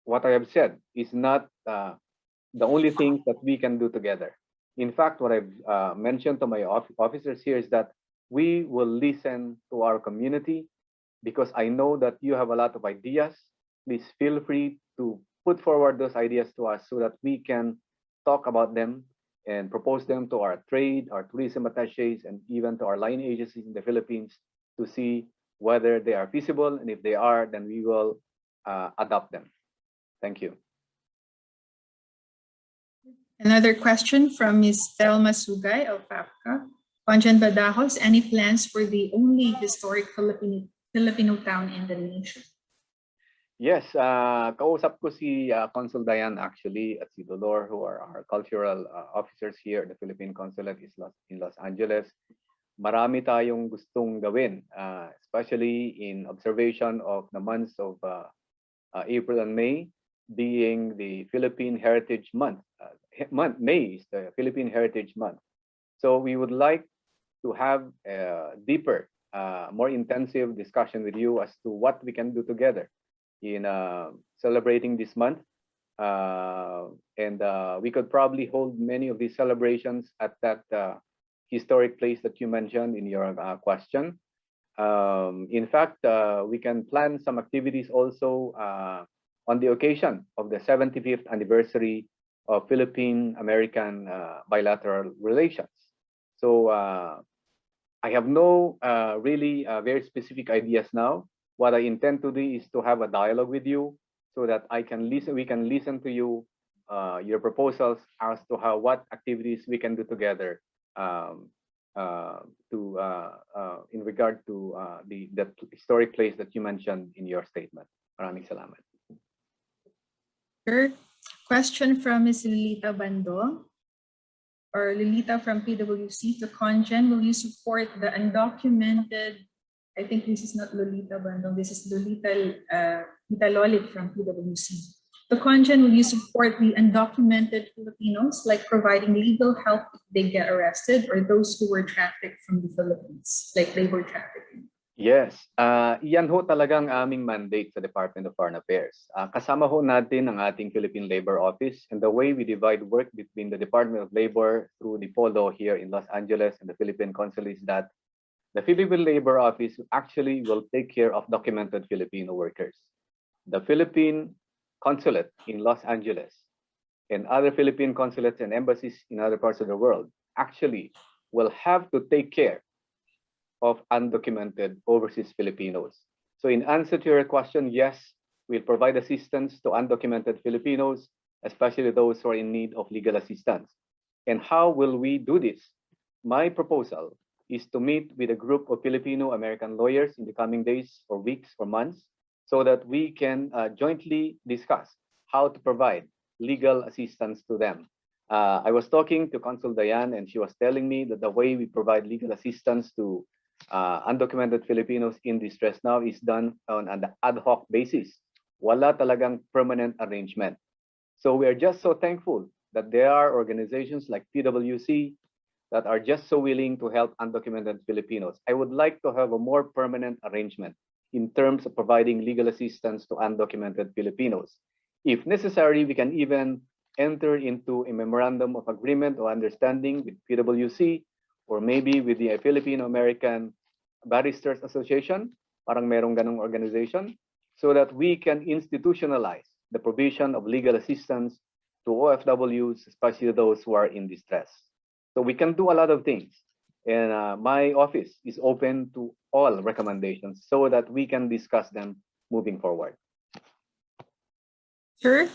what I have said is not the only thing that we can do together. In fact, what I've mentioned to my officers here is that we will listen to our community, because I know that you have a lot of ideas. Please feel free to put forward those ideas to us so that we can talk about them and propose them to our trade, our tourism attaches, and even to our line agencies in the Philippines to see whether they are feasible. And if they are, then we will adopt them. Thank you. Another question from Ms. Thelma Sugay of FAPCA. Conjan Badajos, any plans for the only historic Filipino town in the nation? Yes, kausap ko si Consul Diane actually at si Dolor, who are our cultural officers here at the Philippine Consulate in Los Angeles. Marami tayong gustong gawin, especially in observation of the months of April and May, being the Philippine Heritage Month. May is the Philippine Heritage Month. So we would like to have a deeper, more intensive discussion with you as to what we can do together in celebrating this month. And we could probably hold many of these celebrations at that historic place that you mentioned in your question. In fact, we can plan some activities also on the occasion of the 75th anniversary of Philippine-American bilateral relations. So I have no really very specific ideas now. What I intend to do is to have a dialogue with you so that we can listen to you, your proposals as to what activities we can do together in regard to the historic place that you mentioned in your statement. Maraming salamat. Sure. Question from Ms. Lilita Bando, or Lilita from PwC to Congen. Will you support the undocumented? I think this is not Lolita Bando. This is Lolita Lolit from PwC. To Congen, will you support the undocumented Filipinos, like providing legal help if they get arrested, or those who were trafficked from the Philippines, like labor trafficking? Yes, iyan ho talagang aming mandate sa Department of Foreign Affairs. Kasama ho natin ang ating Philippine Labor Office, and the way we divide work between the Department of Labor through the POLO here in Los Angeles and the Philippine Consul is that the Philippine Labor Office actually will take care of documented Filipino workers. The Philippine Consulate in Los Angeles and other Philippine consulates and embassies in other parts of the world actually will have to take care of undocumented overseas Filipinos. So in answer to your question, yes, we'll provide assistance to undocumented Filipinos, especially those who are in need of legal assistance. And how will we do this? My proposal is to meet with a group of Filipino-American lawyers in the coming days or weeks or months so that we can jointly discuss how to provide legal assistance to them. I was talking to Consul Diane, and she was telling me that the way we provide legal assistance to undocumented Filipinos in distress now is done on an ad hoc basis. Wala talagang permanent arrangement. So we are just so thankful that there are organizations like PwC that are just so willing to help undocumented Filipinos. I would like to have a more permanent arrangement in terms of providing legal assistance to undocumented Filipinos. If necessary, we can even enter into a memorandum of agreement or understanding with PwC or maybe with the Filipino-American Barristers Association, parang merong ganong organization, so that we can institutionalize the provision of legal assistance to OFWs, especially those who are in distress. So we can do a lot of things. And my office is open to all recommendations so that we can discuss them moving forward. Sure.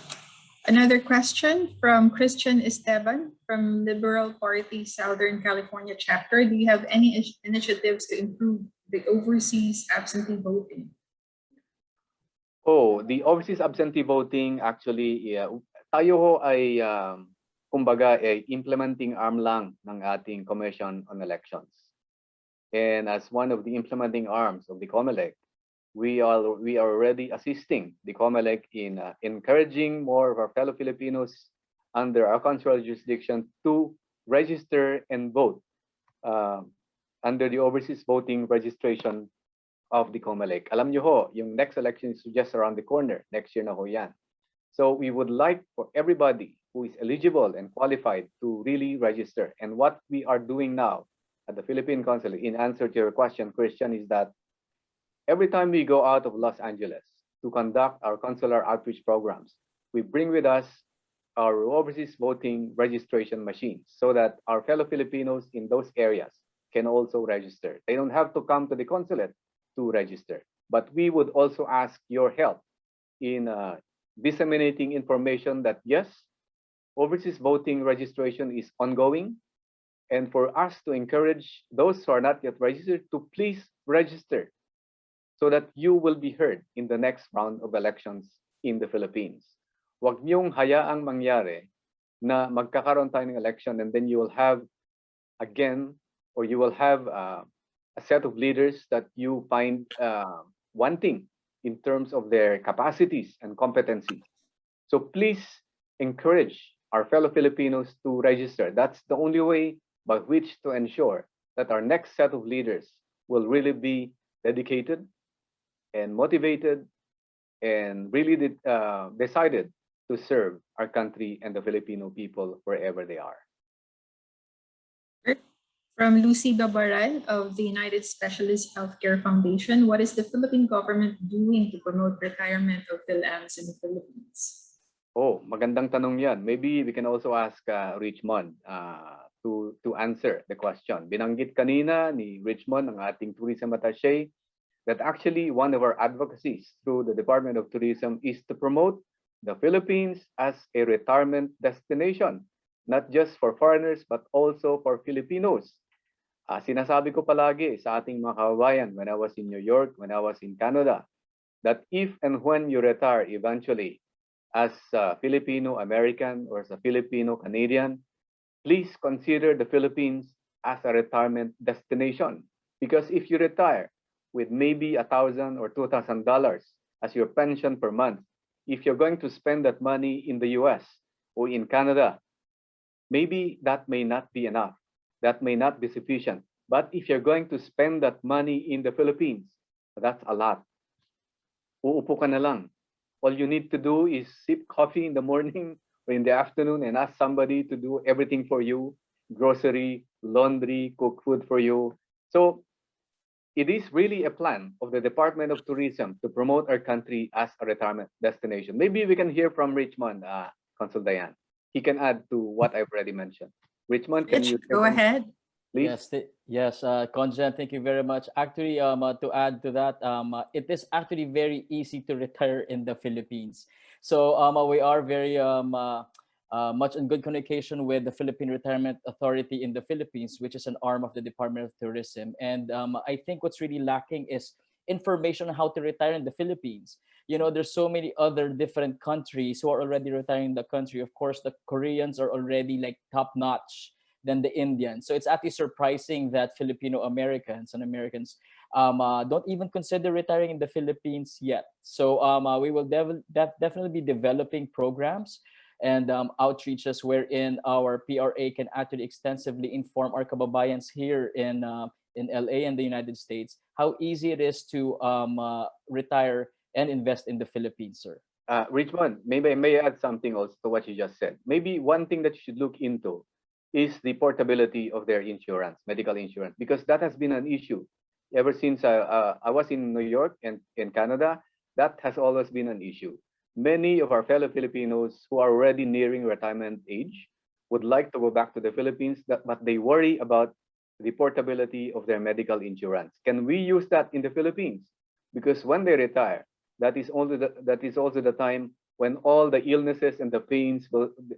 Another question from Christian Esteban from Liberal Party Southern California chapter. Do you have any initiatives to improve the overseas absentee voting? Oh, the overseas absentee voting actually, tayo ho ay kumbaga implementing arm lang ng ating Commission on Elections. And as one of the implementing arms of the COMELEC, we are already assisting the COMELEC in encouraging more of our fellow Filipinos under our consular jurisdiction to register and vote under the overseas voting registration of the COMELEC. Alam nyo ho, yung next election is just around the corner. Next year na ho yan. So we would like for everybody who is eligible and qualified to really register. And what we are doing now at the Philippine Consulate, in answer to your question, Christian, is that every time we go out of Los Angeles to conduct our consular outreach programs, we bring with us our overseas voting registration machines so that our fellow Filipinos in those areas can also register. They don't have to come to the consulate to register, but we would also ask your help in disseminating information that yes, overseas voting registration is ongoing, and for us to encourage those who are not yet registered to please register so that you will be heard in the next round of elections in the Philippines. Huwag niyong hayaang mangyari na magkakaroon tayo ng election and then you will have again, or you will have a set of leaders that you find wanting in terms of their capacities and competencies. So please encourage our fellow Filipinos to register. That's the only way by which to ensure that our next set of leaders will really be dedicated and motivated and really decided to serve our country and the Filipino people wherever they are. From Lucy Babaral of the United Specialist Healthcare Foundation, what is the Philippine government doing to promote retirement of PhilAms in the Philippines? Oh, magandang tanong yan. Maybe we can also ask Richmond to answer the question. Binanggit kanina ni Richmond, ang ating tourism attaché, that actually one of our advocacies through the Department of Tourism is to promote the Philippines as a retirement destination, not just for foreigners, but also for Filipinos. Sinasabi ko palagi sa ating mga kababayan when I was in New York, when I was in Canada, that if and when you retire eventually as a Filipino-American or as a Filipino-Canadian, please consider the Philippines as a retirement destination. Because if you retire with maybe $1,000 or $2,000 as your pension per month, if you're going to spend that money in the US or in Canada, maybe that may not be enough. That may not be sufficient. But if you're going to spend that money in the Philippines, that's a lot. Uupo ka na lang. All you need to do is sip coffee in the morning or in the afternoon and ask somebody to do everything for you, grocery, laundry, cook food for you. So it is really a plan of the Department of Tourism to promote our country as a retirement destination. Maybe we can hear from Richmond, Consul Dayan. He can add to what I've already mentioned. Richmond, can you Go ahead. please? Yes, Conjan, thank you very much. Actually, to add to that, it is actually very easy to retire in the Philippines. So we are very much in good communication with the Philippine Retirement Authority in the Philippines, which is an arm of the Department of Tourism. And I think what's really lacking is information on how to retire in the Philippines. You know, there's so many other different countries who are already retiring in the country. Of course, the Koreans are already like top notch than the Indians. So it's actually surprising that Filipino-Americans and Americans don't even consider retiring in the Philippines yet. So we will definitely be developing programs and outreaches wherein our PRA can actually extensively inform our kababayans here in LA and the United States how easy it is to retire and invest in the Philippines, sir. Richmond, maybe I may add something also to what you just said. Maybe one thing that you should look into is the portability of their insurance, medical insurance, because that has been an issue ever since I was in New York and in Canada. That has always been an issue. Many of our fellow Filipinos who are already nearing retirement age would like to go back to the Philippines, but they worry about the portability of their medical insurance. Can we use that in the Philippines? Because when they retire, that is also the time when all the illnesses and the pains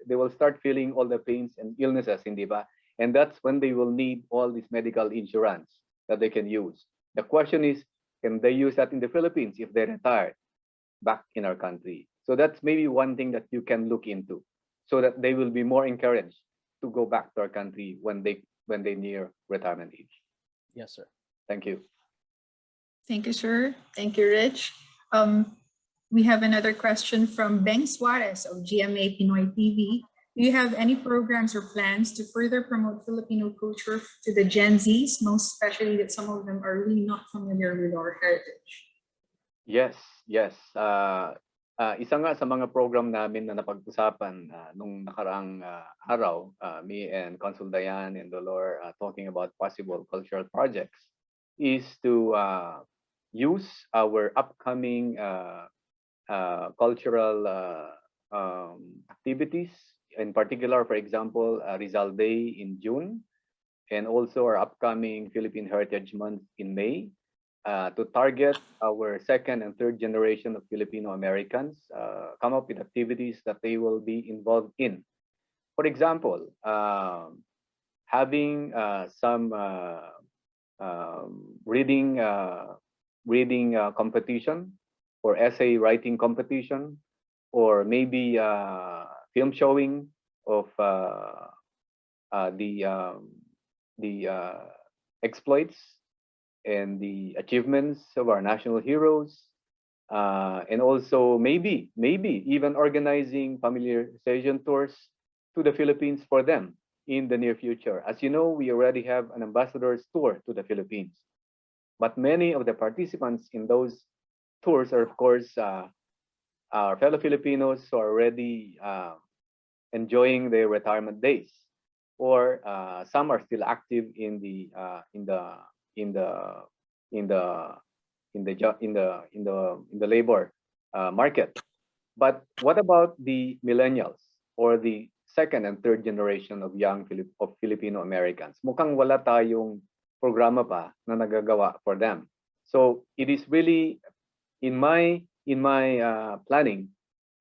they will start feeling all the pains and illnesses, hindi ba? And that's when they will need all this medical insurance that they can use. The question is, can they use that in the Philippines if they retire back in our country? So that's maybe one thing that you can look into, so that they will be more encouraged to go back to our country when they near retirement age. Yes, sir. Thank you. Thank you, sir. Thank you, Rich. We have another question from Beng Suarez of GMA Pinoy TV. Do you have any programs or plans to further promote Filipino culture to the Gen Zs, most especially that some of them are really not familiar with our heritage? Yes. Isa nga sa mga program namin na napag-usapan nung nakaraang araw, me and Consul Dayan and Dolor talking about possible cultural projects, is to use our upcoming cultural activities, in particular, for example, Rizal Day in June, and also our upcoming Philippine Heritage Month in May, to target our second and third generation of Filipino-Americans, come up with activities that they will be involved in. For example, having some reading competition, or essay writing competition, or maybe film showing of the exploits and the achievements of our national heroes, and also maybe even organizing familiarization tours to the Philippines for them in the near future. As you know, we already have an ambassador's tour to the Philippines, but many of the participants in those tours are, of course, our fellow Filipinos who are already enjoying their retirement days. or some are still active in the in the in the in the in the jo- in the labor market. But what about the millennials or the second and third generation of Filipino Americans? Mukhang wala tayong programa pa na nagagawa for them. So it is really in my planning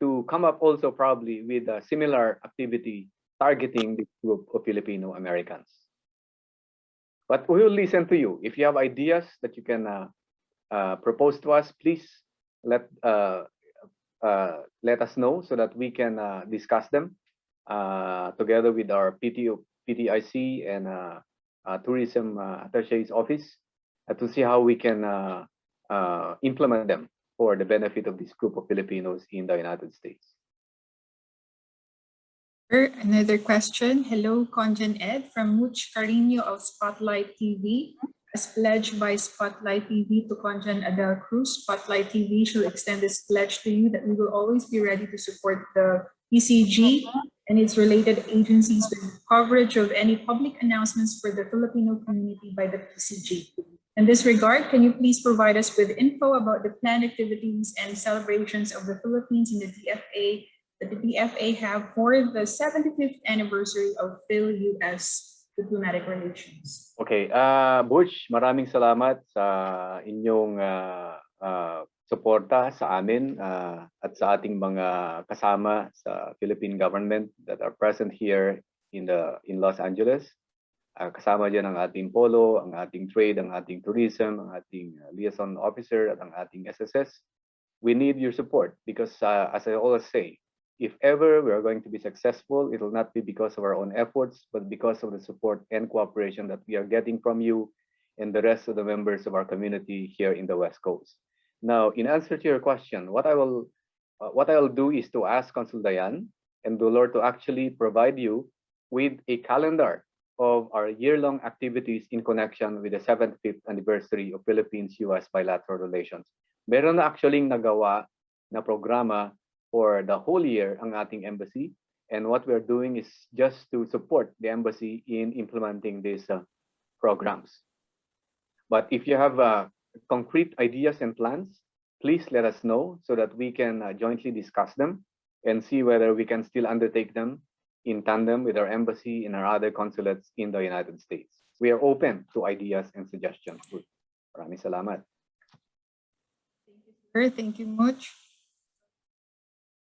to come up also probably with a similar activity targeting this group of Filipino Americans. But we will listen to you. If you have ideas that you can propose to us, please let us know so that we can discuss them together with our PTIC and Tourism Attaché's office to see how we can implement them for the benefit of this group of Filipinos in the United States. Another question. Hello, Conjen Ed from Much Carino of Spotlight TV. As pledged by Spotlight TV to Conjen Adele Cruz, Spotlight TV should extend this pledge to you that we will always be ready to support the PCG and its related agencies with coverage of any public announcements for the Filipino community by the PCG. In this regard, can you please provide us with info about the planned activities and celebrations of the Philippines in the DFA that the DFA have for the 75th anniversary of Phil-US diplomatic relations? Okay, Butch, maraming salamat sa inyong suporta sa amin at sa ating mga kasama sa Philippine government that are present here in Los Angeles. Kasama dyan ang ating polo, ang ating trade, ang ating tourism, ang ating liaison officer at ang ating SSS. We need your support because as I always say, if ever we are going to be successful, it will not be because of our own efforts, but because of the support and cooperation that we are getting from you and the rest of the members of our community here in the West Coast. Now, in answer to your question, what I will do is to ask Consul Dayan and Dolor to actually provide you with a calendar of our year-long activities in connection with the 75th anniversary of Philippines-US bilateral relations. Meron na actually nagawa na programa for the whole year ang ating embassy, and what we're doing is just to support the embassy in implementing these programs. But if you have concrete ideas and plans, please let us know so that we can jointly discuss them and see whether we can still undertake them in tandem with our embassy and our other consulates in the United States. We are open to ideas and suggestions. Maraming salamat. Thank you much.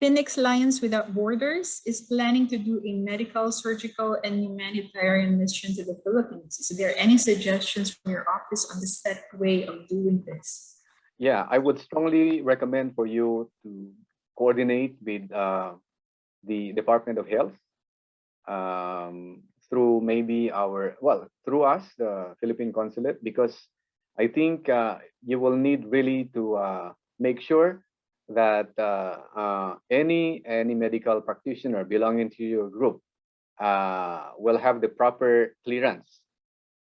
Phoenix Lions Without Borders is planning to do a medical, surgical, and humanitarian mission to the Philippines. Is there any suggestions from your office on the set way of doing this? Yeah, I would strongly recommend for you to coordinate with the Department of Health through maybe through us, the Philippine Consulate, because I think you will need really to make sure that any medical practitioner belonging to your group will have the proper clearance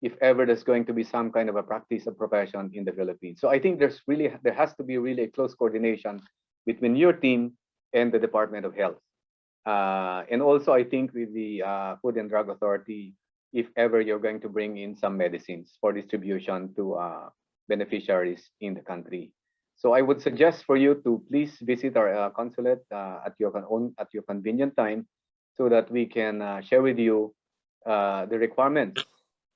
if ever there's going to be some kind of a practice of profession in the Philippines. So I think there has to be really a close coordination between your team and the Department of Health. And also I think with the Food and Drug Authority, if ever you're going to bring in some medicines for distribution to beneficiaries in the country. So I would suggest for you to please visit our consulate at your convenient time so that we can share with you the requirements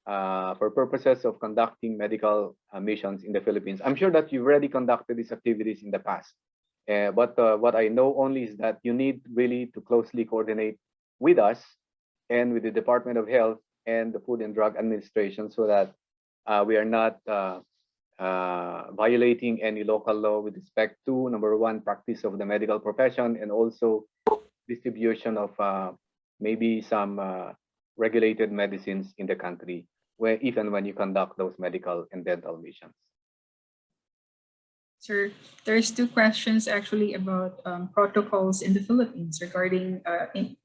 for purposes of conducting medical missions in the Philippines. I'm sure that you've already conducted these activities in the past, but what I know only is that you need really to closely coordinate with us and with the Department of Health and the Food and Drug Administration so that we are not violating any local law with respect to, number one, practice of the medical profession, and also distribution of maybe some regulated medicines in the country, where even when you conduct those medical and dental missions. Sir, there's two questions actually about protocols in the Philippines regarding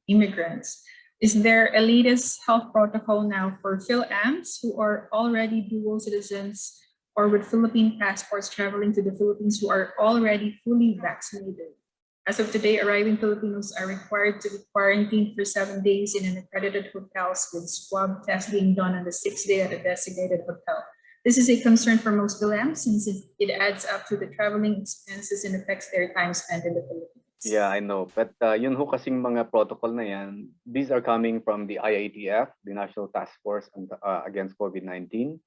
immigrants. Is there a latest health protocol now for Phil-Ams who are already dual citizens or with Philippine passports traveling to the Philippines who are already fully vaccinated? As of today, arriving Filipinos are required to be quarantined for 7 days in an accredited hotels with swab test being done on the 6th day at a designated hotel. This is a concern for most Philippines since it adds up to the traveling expenses and affects their time spent in the Philippines. Yeah, I know. But yun ho kasing mga protocol na yan, these are coming from the IATF, the National Task Force against COVID-19.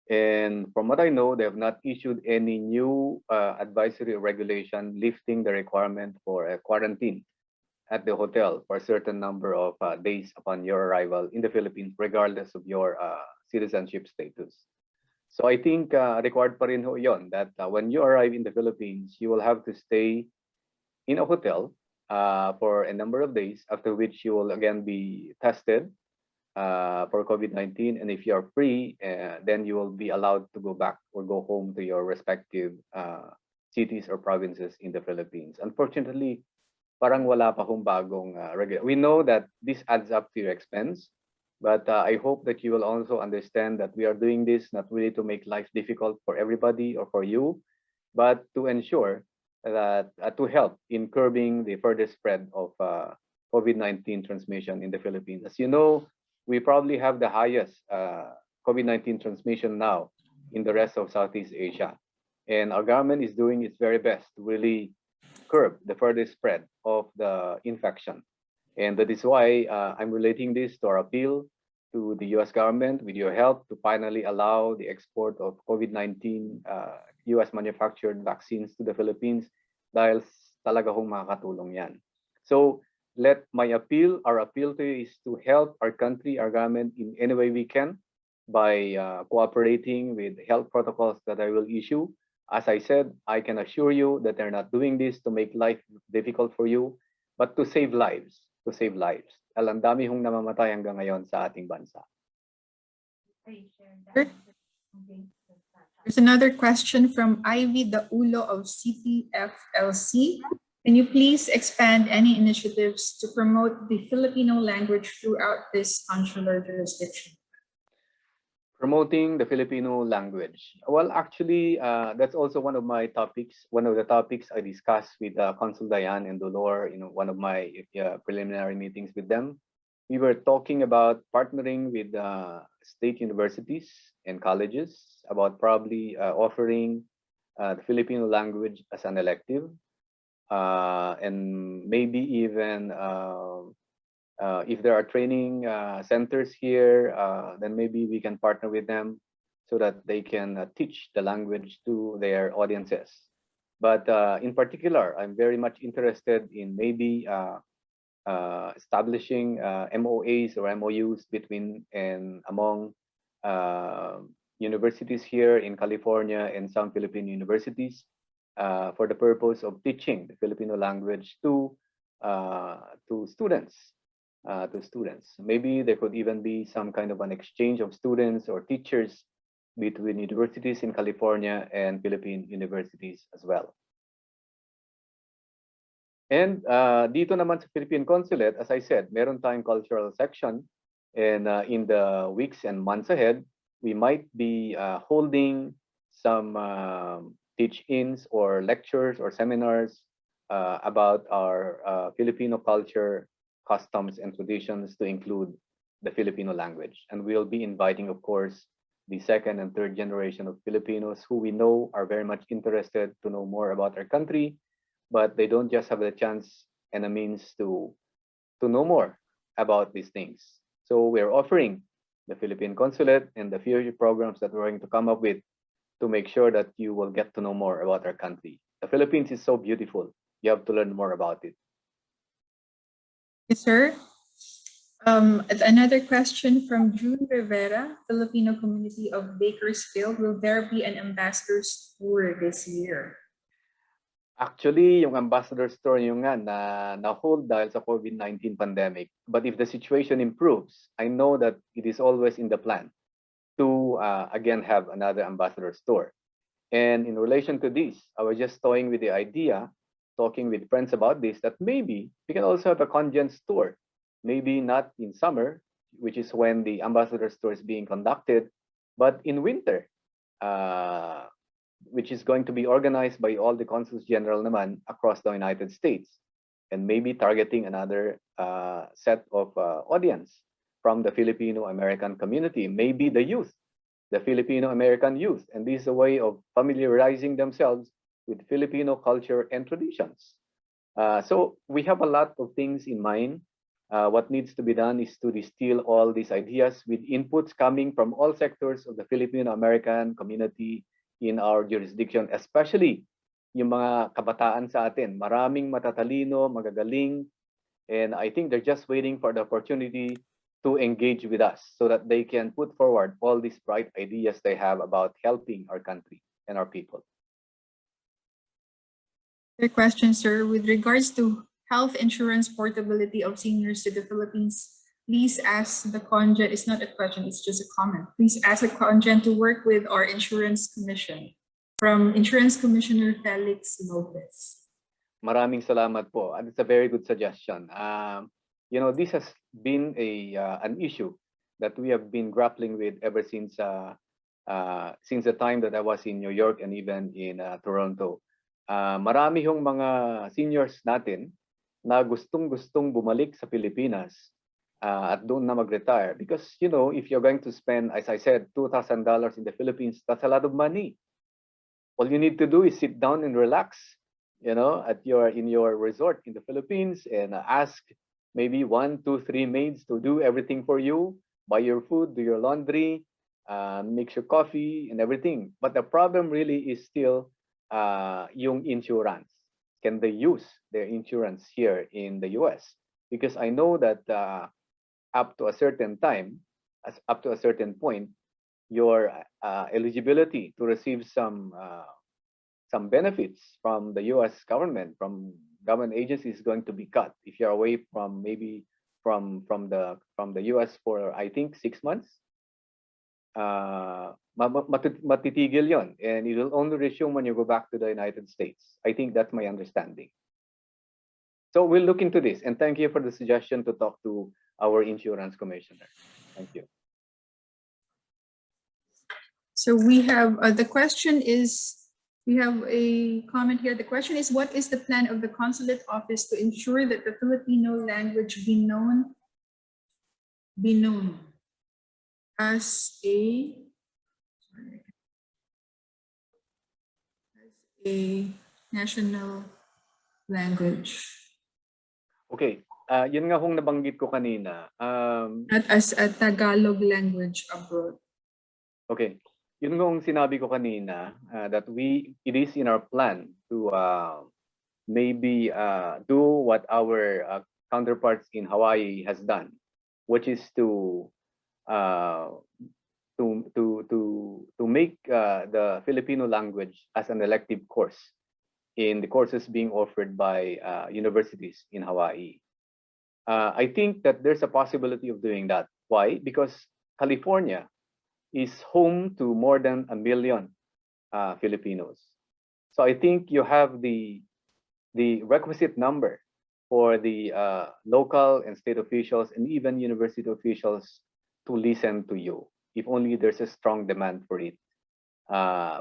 And from what I know, they have not issued any new advisory or regulation lifting the requirement for a quarantine at the hotel for a certain number of days upon your arrival in the Philippines, regardless of your citizenship status. So I think required pa rin ho yon that when you arrive in the Philippines, you will have to stay in a hotel for a number of days, after which you will again be tested for COVID-19. And if you are free, then you will be allowed to go back or go home to your respective cities or provinces in the Philippines. Unfortunately, parang wala pa hong bagong regulation. We know that this adds up to your expense, but I hope that you will also understand that we are doing this not really to make life difficult for everybody or for you, but to ensure that to help in curbing the further spread of COVID-19 transmission in the Philippines. As you know, we probably have the highest COVID-19 transmission now in the rest of Southeast Asia. And our government is doing its very best to really curb the further spread of the infection. And that is why I'm relating this to our appeal to the US government with your help to finally allow the export of COVID-19 US manufactured vaccines to the Philippines dahil talaga hong makakatulong yan. So let my appeal, our appeal to you is to help our country, our government in any way we can by cooperating with health protocols that I will issue. As I said, I can assure you that they're not doing this to make life difficult for you, but to save lives, to save lives. Ang dami hong namamatay hanggang ngayon sa ating bansa. There's another question from Ivy Daulo of CPFLC. Can you please expand any initiatives to promote the Filipino language throughout this consular jurisdiction? Promoting the Filipino language. Well, actually, that's also one of my topics. One of the topics I discussed with Consul Dayan and Dolor, one of my preliminary meetings with them. We were talking about partnering with state universities and colleges about probably offering the Filipino language as an elective, and maybe even if there are training centers here, then maybe we can partner with them so that they can teach the language to their audiences. But in particular, I'm very much interested in maybe establishing MOAs or MOUs between and among universities here in California and some Philippine universities for the purpose of teaching the Filipino language to students. Maybe there could even be some kind of an exchange of students or teachers between universities in California and Philippine universities as well. And dito naman sa Philippine Consulate, as I said, meron tayong cultural section, and in the weeks and months ahead, we might be holding some teach-ins or lectures or seminars about our Filipino culture, customs, and traditions to include the Filipino language. And we'll be inviting, of course, the second and third generation of Filipinos who we know are very much interested to know more about our country, but they don't just have the chance and a means to know more about these things. So we're offering the Philippine Consulate and the future programs that we're going to come up with to make sure that you will get to know more about our country. The Philippines is so beautiful. You have to learn more about it. Yes, sir. Another question from June Rivera, Filipino community of Bakersfield. Will there be an ambassador's tour this year? Actually, yung ambassador's tour yung nga na-hold dahil sa COVID-19 pandemic. But if the situation improves, I know that it is always in the plan to again have another ambassador's tour. And in relation to this, I was just toying with the idea, talking with friends about this, that maybe we can also have a congen's tour. Maybe not in summer, which is when the ambassador's tour is being conducted, but in winter, which is going to be organized by all the consuls general naman across the United States. and maybe targeting another set of audience from the Filipino-American community, maybe the youth, the Filipino-American youth. And this is a way of familiarizing themselves with Filipino culture and traditions. So we have a lot of things in mind. What needs to be done is to distill all these ideas with inputs coming from all sectors of the Filipino-American community in our jurisdiction, especially yung mga kabataan sa atin. Maraming matatalino, magagaling, and I think they're just waiting for the opportunity to engage with us so that they can put forward all these bright ideas they have about helping our country and our people. Your question, sir, with regards to health insurance portability of seniors to the Philippines, please ask the Congen. It's not a question, it's just a comment. Please ask the Congen to work with our insurance commission from Insurance Commissioner Felix Lopez. Maraming salamat po. And it's a very good suggestion. You know, this has been an issue that we have been grappling with ever since the time that I was in New York and even in Toronto. Marami hong mga seniors natin na gustong-gustong bumalik sa Pilipinas at doon na mag-retire. Because, you know, if you're going to spend, as I said, $2,000 in the Philippines, that's a lot of money. All you need to do is sit down and relax, you know, in your resort in the Philippines and ask maybe 1, 2, 3 maids to do everything for you, buy your food, do your laundry, mix your coffee and everything. But the problem really is still yung insurance. Can they use their insurance here in the US? Because I know that up to a certain time, up to a certain point, your eligibility to receive some benefits from the US government, from government agencies, is going to be cut if you're away from maybe from the US for, I think, 6 months. Matitigil yon, and it will only resume when you go back to the United States. I think that's my understanding. So we'll look into this, and thank you for the suggestion to talk to our insurance commissioner. Thank you. So we have the question is, we have a comment here. The question is, what is the plan of the consulate office to ensure that the Filipino language be known as a national language? Okay, yun nga hong nabanggit ko kanina. Not as a Tagalog language abroad. Okay, yun nga hong sinabi ko kanina, that it is in our plan to maybe do what our counterparts in Hawaii has done, which is to make the Filipino language as an elective course in the courses being offered by universities in Hawaii. I think that there's a possibility of doing that. Why? Because California is home to more than 1 million Filipinos. So I think you have the requisite number for the local and state officials and even university officials to listen to you, if only there's a strong demand for it,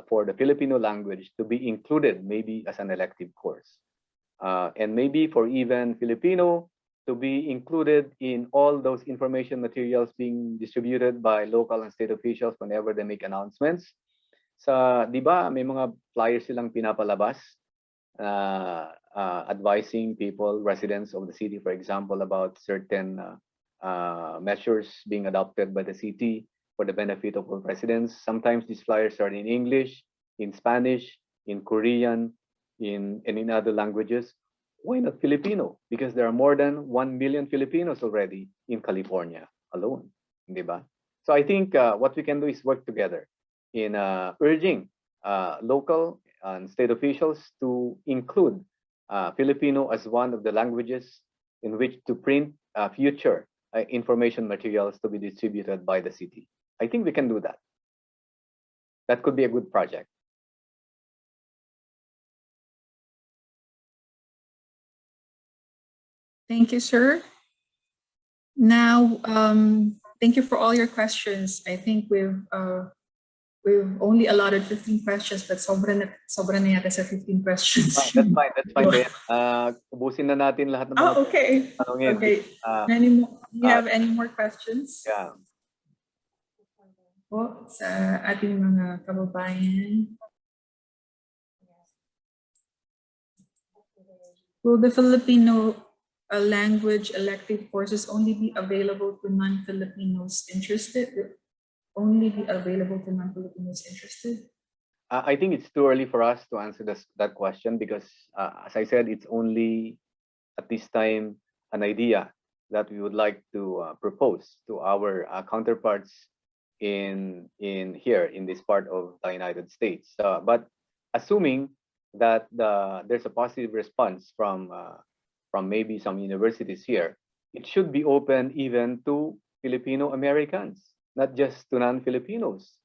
for the Filipino language to be included maybe as an elective course. And maybe for even Filipino to be included in all those information materials being distributed by local and state officials whenever they make announcements. Di ba, may mga flyers silang pinapalabas advising people, residents of the city, for example, about certain measures being adopted by the city for the benefit of all residents. Sometimes these flyers are in English, in Spanish, in Korean, and in other languages. Why not Filipino? Because there are more than 1 million Filipinos already in California alone, di ba? So I think what we can do is work together in urging local and state officials to include Filipino as one of the languages in which to print future information materials to be distributed by the city. I think we can do that. That could be a good project. Thank you, sir. Now, thank you for all your questions. I think we've we've only allotted 15 questions, but sobra na yata sa 15 questions. That's fine. That's fine. Then. Ubusin na natin lahat ng mga Okay. tanongin. Okay. Do you have any more questions? Yeah. Po, sa ating mga kababayan. Will the Filipino language elective courses only be available to non-Filipinos interested? Only be available to non-Filipinos interested? I think it's too early for us to answer that question because, as I said, it's only at this time an idea that we would like to propose to our counterparts in here in this part of the United States. But assuming that there's a positive response from maybe some universities here, it should be open even to Filipino-Americans, not just to non-Filipinos,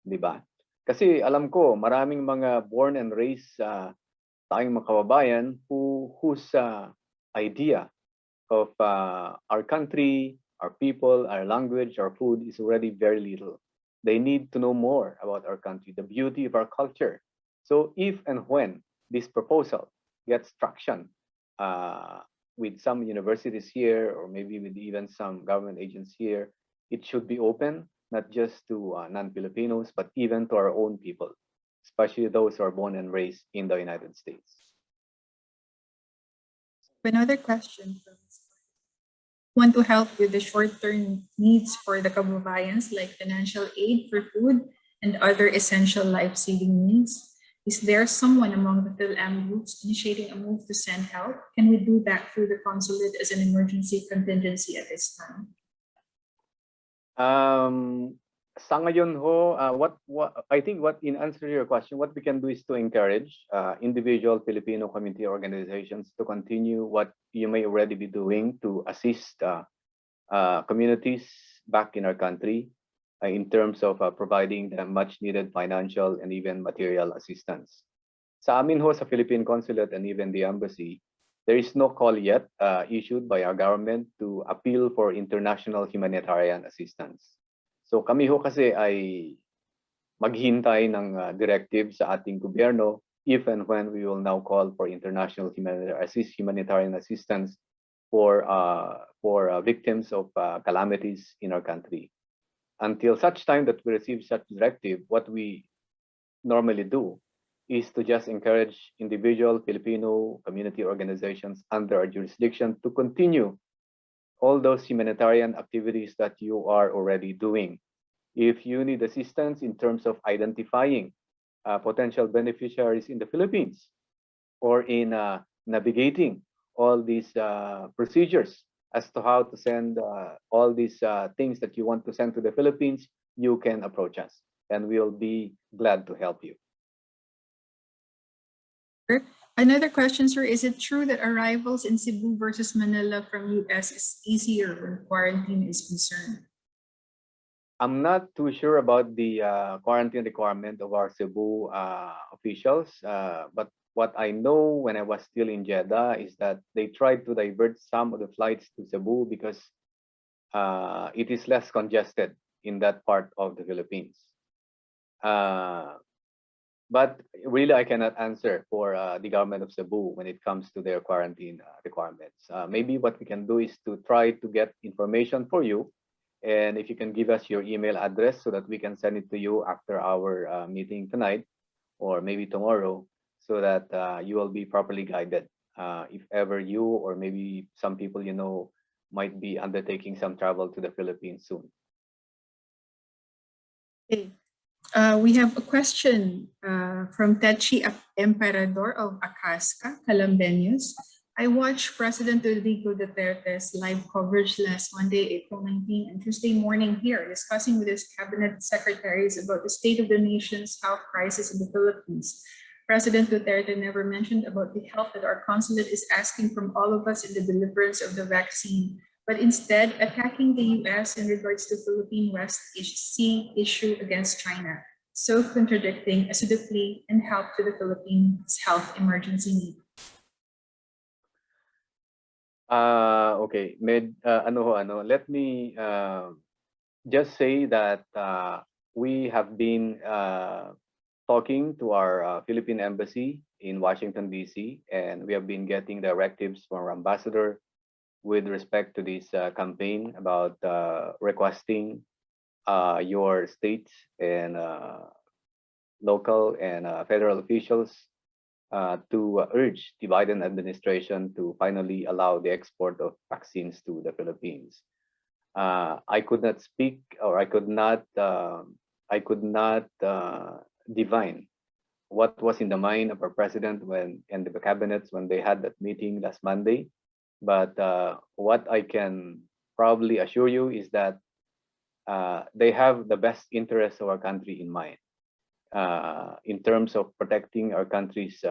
di ba? Kasi alam ko maraming mga born and raised tayong mga kababayan whose idea of our country, our people, our language, our food is already very little. They need to know more about our country, the beauty of our culture. So if and when this proposal gets traction with some universities here, or maybe with even some government agents here, it should be open, not just to non-Filipinos, but even to our own people, especially those who are born and raised in the United States. Another question. Want to help with the short-term needs for the kababayans, like financial aid for food and other essential life-saving needs? Is there someone among the Phil-Am groups initiating a move to send help? Can we do that through the consulate as an emergency contingency at this time? Sa ngayon ho, what I think what in answer to your question, what we can do is to encourage individual Filipino community organizations to continue what you may already be doing to assist communities back in our country in terms of providing them much needed financial and even material assistance. Sa amin ho sa Philippine Consulate and even the embassy, there is no call yet issued by our government to appeal for international humanitarian assistance. So kami ho kasi ay maghintay ng directive sa ating gobyerno if and when we will now call for international humanitarian assistance for victims of calamities in our country. Until such time that we receive such directive, what we normally do is to just encourage individual Filipino community organizations under our jurisdiction to continue all those humanitarian activities that you are already doing. If you need assistance in terms of identifying potential beneficiaries in the Philippines or in navigating all these procedures as to how to send all these things that you want to send to the Philippines, you can approach us and we'll be glad to help you. Another question, sir, is it true that arrivals in Cebu versus Manila from US is easier when quarantine is concerned? I'm not too sure about the quarantine requirement of our Cebu officials, but what I know when I was still in Jeddah is that they tried to divert some of the flights to Cebu because it is less congested in that part of the Philippines. But really, I cannot answer for the government of Cebu when it comes to their quarantine requirements. Maybe what we can do is to try to get information for you. And if you can give us your email address so that we can send it to you after our meeting tonight or maybe tomorrow so that you will be properly guided if ever you or maybe some people you know might be undertaking some travel to the Philippines soon. Okay. We have a question from Techi Emperador of Acasca, Calambeños. I watched President Rodrigo Duterte's live coverage last Monday, April 19, and Tuesday morning here, discussing with his cabinet secretaries about the state of the nation's health crisis in the Philippines. President Duterte never mentioned about the help that our consulate is asking from all of us in the deliverance of the vaccine, but instead attacking the US in regards to Philippine West Sea issue against China, so contradicting a plea and help to the Philippines health emergency need. Okay, let me just say that we have been talking to our Philippine embassy in Washington, D.C., and we have been getting directives from our ambassador with respect to this campaign about requesting your states and local and federal officials to urge the Biden administration to finally allow the export of vaccines to the Philippines. I could not speak, or I could not divine what was in the mind of our president and the cabinets when they had that meeting last Monday. But what I can probably assure you is that they have the best interests of our country in mind, in terms of protecting our country's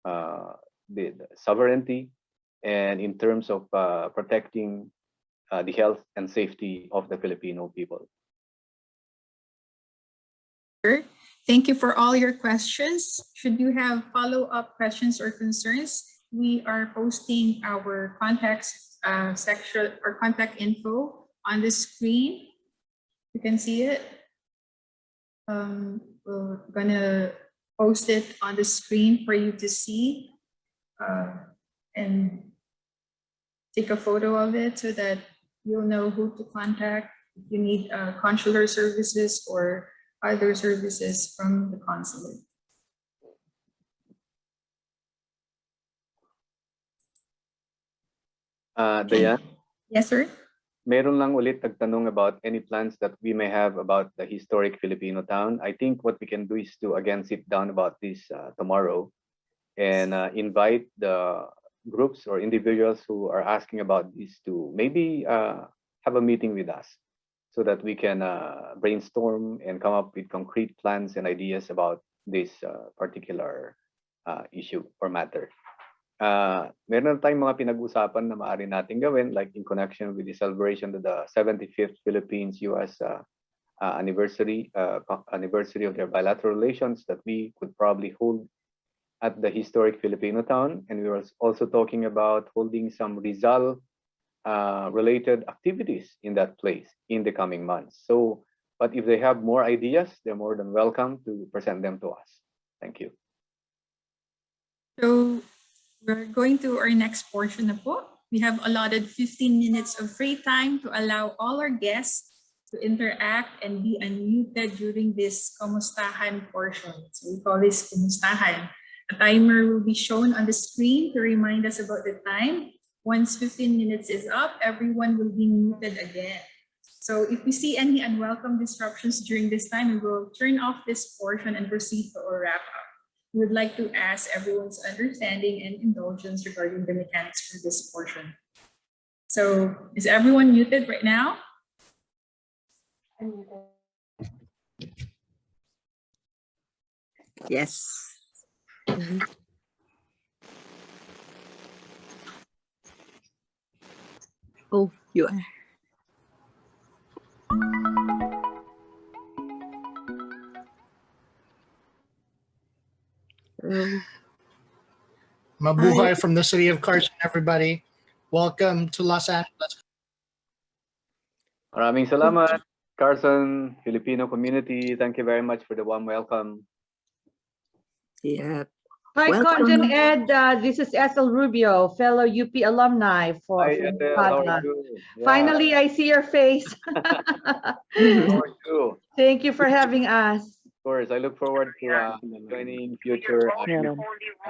the sovereignty, and in terms of protecting the health and safety of the Filipino people. Thank you for all your questions. Should you have follow-up questions or concerns, we are posting our contact section or contact info on the screen. You can see it. We're gonna post it on the screen for you to see and take a photo of it so that you'll know who to contact if you need consular services or other services from the consulate. Dayan? Yes, sir. Meron lang ulit nagtanong about any plans that we may have about the historic Filipino town. I think what we can do is to again sit down about this tomorrow and invite the groups or individuals who are asking about this to maybe have a meeting with us so that we can brainstorm and come up with concrete plans and ideas about this particular issue or matter. Meron tayong mga pinag-usapan na maaari natin gawin, like in connection with the celebration of the 75th Philippines-US anniversary of their bilateral relations, that we could probably hold at the historic Filipino town. And we were also talking about holding some Rizal related activities in that place in the coming months. So, but if they have more ideas, they're more than welcome to present them to us. Thank you. So we're going to our next portion na po. We have allotted 15 minutes of free time to allow all our guests to interact and be unmuted during this Kumustahan portion. So we call this Kumustahan. A timer will be shown on the screen to remind us about the time. Once 15 minutes is up, everyone will be muted again. So if we see any unwelcome disruptions during this time, we will turn off this portion and proceed to our wrap up. We would like to ask everyone's understanding and indulgence regarding the mechanics for this portion. So is everyone muted right now? Yes. Mhm. Oh, you are. Mabuhay Hi. from the city of Carson, everybody. Welcome to Los Angeles. Maraming salamat, Carson, Filipino community. Thank you very much for the warm welcome. Yeah. Hi, Welcome. Conjen Ed. This is Ethel Rubio, fellow UP alumni from Ethel, how are Padua. you? Yeah. Finally, I see your face. How are you? Thank you for having us. Of course, I look forward to joining future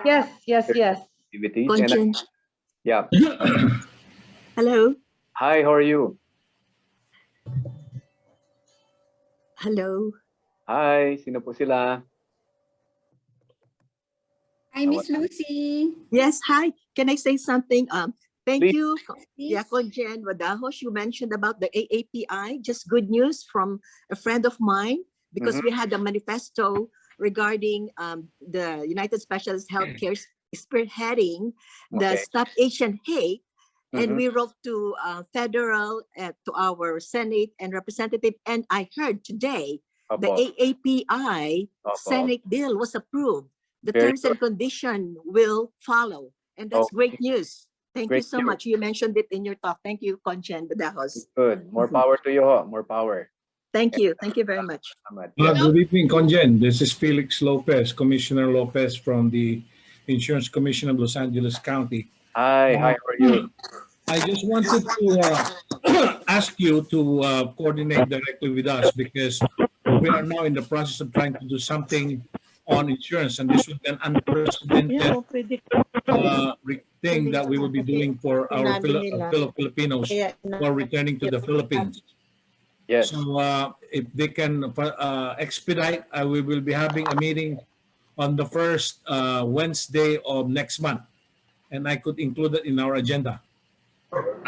Yes. activities. Conjen. Yeah. Hello. Hi, how are you? Hello. Hi, sino po sila? Hi, Miss Lucy. Yes, hi. Can I say something? Thank Please. you. Please. Yeah, Conjen Badajos, you mentioned about the AAPI. Just good news from a friend of mine, because we had a manifesto regarding the United Specialist Healthcare spearheading the Okay. Stop Asian Hate. And we wrote to federal, to our Senate and representative. And I heard today the Opo. AAPI Opo. Senate bill was approved. The Very terms and condition will follow. And that's Okay. great news. Thank you Great so news. much. You mentioned it in your talk. Thank you, Conjen Badajos. Good. More power to you, ho. More power. Thank you. Thank you very much. Salamat. Yeah. Good evening, Conjen. This is Felix Lopez, Commissioner Lopez from the Insurance Commission of Los Angeles County. Hi, how are you? I just wanted to ask you to coordinate directly with us because we are now in the process of trying to do something on insurance, and this would be an unprecedented thing that we will be doing for our fellow Filipinos who are returning to the Philippines. Yes. So if they can expedite, we will be having a meeting on the first Wednesday of next month, and I could include it in our agenda.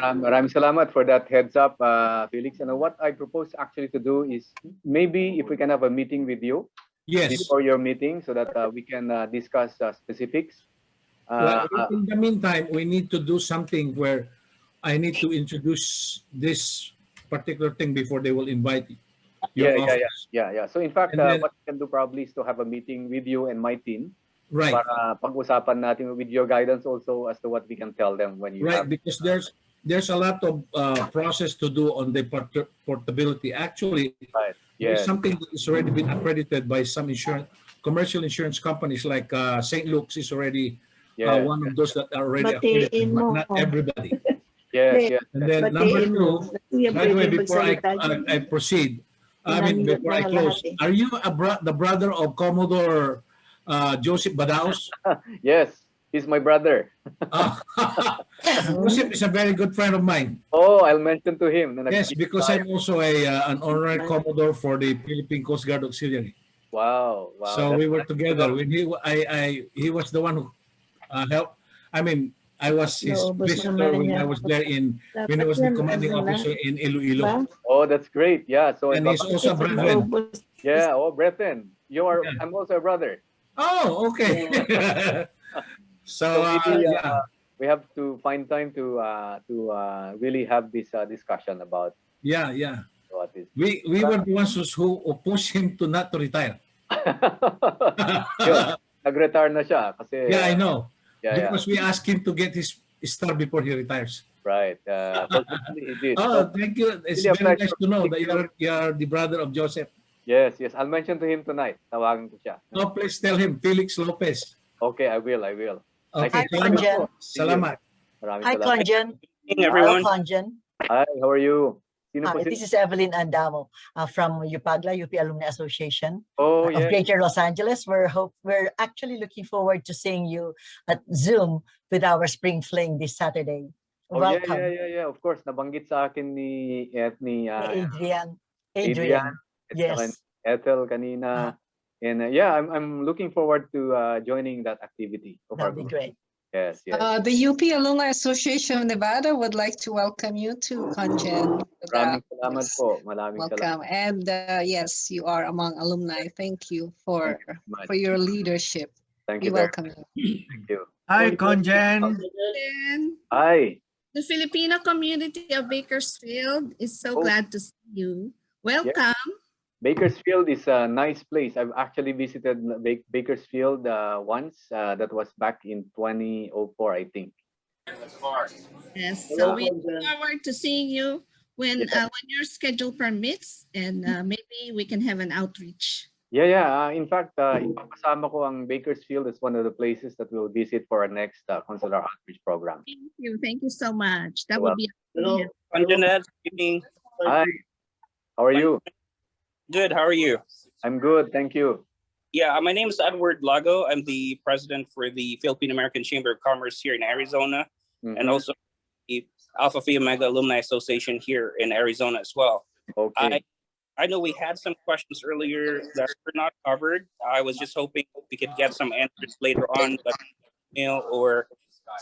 Maraming salamat for that heads up, Felix. And what I propose actually to do is maybe if we can have a meeting with you before your meeting so that we can discuss specifics. Well, in the meantime, we need to do something where I need to introduce this particular thing before they will invite you. Yeah. So in fact, then, what we can do probably is to have a meeting with you and my team. Right. Para pag-usapan natin with your guidance also as to what we can tell them when you Right, because there's a lot of process to do on the portability. Actually, there's something that has already been accredited by some commercial insurance companies like St. Luke's is already one of those that are already accredited, but not everybody. Yes. And then number two, by the way, before I proceed, before I close, are you the brother of Commodore Joseph Badajos? Yes, he's my brother. Joseph is a very good friend of mine. Oh, I'll mention to him. Yes, because I'm also an honorary Commodore for the Philippine Coast Guard Auxiliary. Wow. So we were together. When he was the one who helped. I was his visitor when I was there when he was the commanding officer in Iloilo. Oh, that's great. Yeah. So and he's also a brethren. Yeah. Oh, brethren. I'm also a brother. Oh, okay. So we have to find time to really have this discussion about. Yeah. What is we were the ones who pushed him to not to retire. Nag-retire na siya kasi. Yeah, I know. Because we asked him to get his star before he retires. Right. Thank you. It's very nice to know that you are the brother of Joseph. Yes. I'll mention to him tonight. Tawagan ko siya. No, please tell him, Felix Lopez. Okay, I will. Okay, salamat. Hi, Conjen. Good evening, everyone. Hello, Conjen. Hi, how are you? This is Evelyn Andamo from UPAGLA, UP Alumni Association of Greater Los Angeles. We're actually looking forward to seeing you at Zoom with our Spring Fling this Saturday. Welcome. Yeah. Of course, nabanggit sa akin ni Adrian. Yes. Ethel kanina. And I'm looking forward to joining that activity. That'd be great. Yes. The UP Alumni Association of Nevada would like to welcome you to Conjen. Maraming salamat po. Welcome. And yes, you are among alumni. Thank you for your leadership. Thank you. We welcome you. Thank you. Hi, Conjen. Hi. The Filipino community of Bakersfield is so glad to see you. Welcome. Bakersfield is a nice place. I've actually visited Bakersfield once. That was back in 2004, I think. Yes, so we look forward to seeing you when your schedule permits, and maybe we can have an outreach. Yeah. In fact, ipapasama ko ang Bakersfield as one of the places that we'll visit for our next consular outreach program. Thank you so much. That would be. Hello, Conjenet. Good evening. Hi. How are you? Good. How are you? I'm good. Thank you. Yeah, my name is Edward Lago. I'm the president for the Filipino-American Chamber of Commerce here in Arizona, and also the Alpha Phi Omega Alumni Association here in Arizona as well. Okay. I know we had some questions earlier that were not covered. I was just hoping we could get some answers later on, but or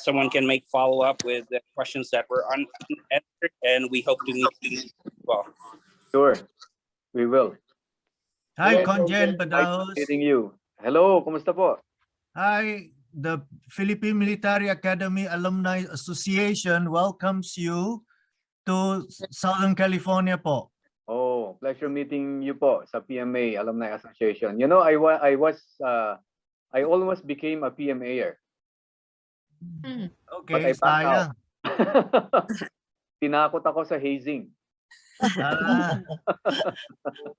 someone can make follow-up with the questions that were unanswered, and we hope to meet you as well. Sure. We will. Hi, Conjen Badajos. Meeting you. Hello, kumusta po? Hi, the Philippine Military Academy Alumni Association welcomes you to Southern California po. Oh, pleasure meeting you po sa PMA Alumni Association. You know, I almost became a PMAer. Okay, sayang. Tinakot ako sa hazing.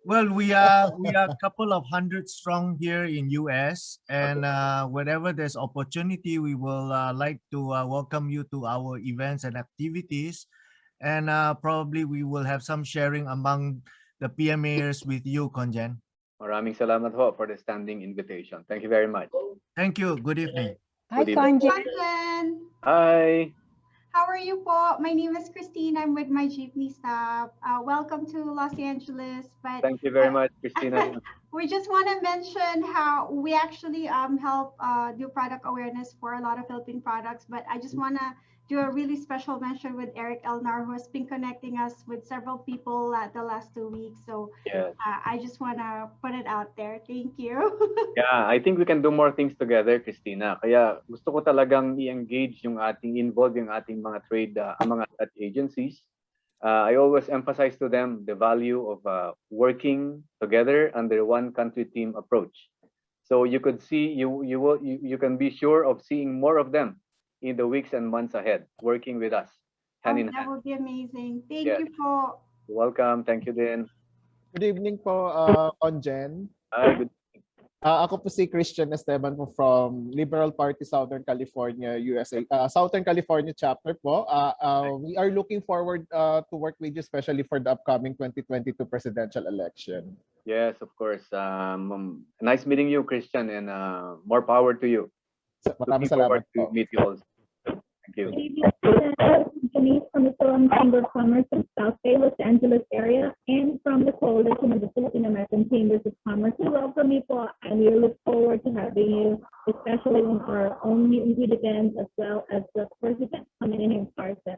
Well, we are a couple of hundred strong here in US, and whenever there's opportunity, we will like to welcome you to our events and activities, and probably we will have some sharing among the PMAers with you, Conjen. Maraming salamat ho for the standing invitation. Thank you very much. Thank you. Good evening. Hi, Good evening. Conjen. Hi. How are you po? My name is Christine. I'm with my jeepney staff. Welcome to Los Angeles. But Thank you very much, Christina. we just want to mention how we actually help do product awareness for a lot of Philippine products. But I just want to do a really special mention with Eric Elnar, who has been connecting us with several people the last 2 weeks. So Yes. I just want to put it out there. Thank you. Yeah, I think we can do more things together, Christina. Kaya gusto ko talagang i-engage yung involve yung ating mga trade, mga agencies. I always emphasize to them the value of working together under one country team approach. So you could see, you can be sure of seeing more of them in the weeks and months ahead, working with us hand in That hand. would be amazing. Thank Yes. you po. Welcome. Thank you din. Good evening po, Conjen. Hi, good. Ako po si Christian Esteban po from Liberal Party Southern California, USA. Southern California chapter po. We are looking forward to work with you, especially for the upcoming 2022 presidential election. Yes, of course. Nice meeting you, Christian, and more power to you. Maraming Looking forward salamat to po. meet you also. Thank you. Denise from the Philippine Chamber of Commerce in South Bay, Los Angeles area, and from the Coalition of the Filipino-American Chambers of Commerce. We welcome you po, and we look forward to having you, especially in our own meet and greet events, as well as the first event coming in person.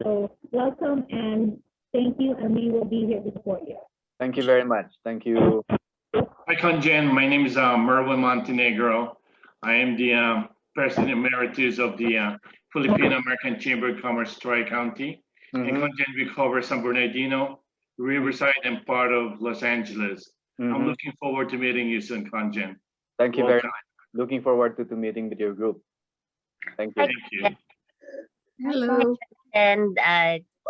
So welcome and thank you, and we will be here to support you. Thank you very much. Thank you. Hi, Conjen. My name is Merwin Montenegro. I am the President Emeritus of the Filipino-American Chamber of Commerce, Tri-County. And Conjen, we cover San Bernardino, Riverside, and part of Los Angeles. I'm looking forward to meeting you soon, Conjen. Thank you very much. Looking forward to meeting with your group. Thank you. Thank you. Hello. And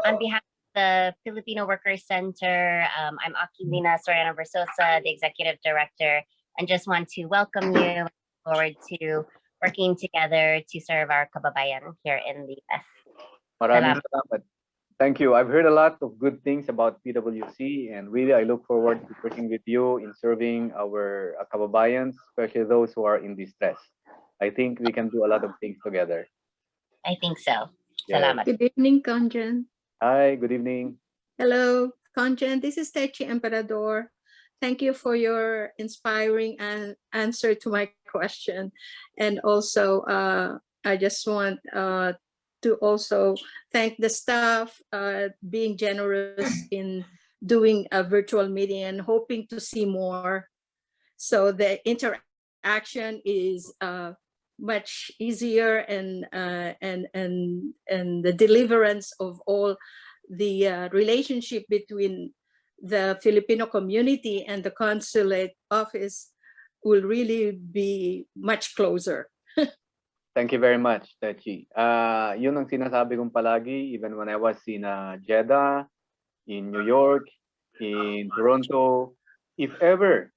on behalf of the Filipino Workers Center, I'm Aquilina Soriano Versosa, the Executive Director, and just want to welcome you. Look forward to working together to serve our kababayan here in the US. Maraming salamat. Thank you. I've heard a lot of good things about PwC, and really I look forward to working with you in serving our kababayans, especially those who are in distress. I think we can do a lot of things together. I think so. Yes. Salamat. Good evening, Conjen. Hi, good evening. Hello, Conjen. This is Techi Emperador. Thank you for your inspiring answer to my question. And also, I just want to also thank the staff being generous in doing a virtual meeting and hoping to see more. So the interaction is much easier, and the deliverance of all the relationship between the Filipino community and the consulate office will really be much closer. Thank you very much, Techi. Yun ang sinasabi kong palagi, even when I was in Jeddah, in New York, in Toronto. If ever,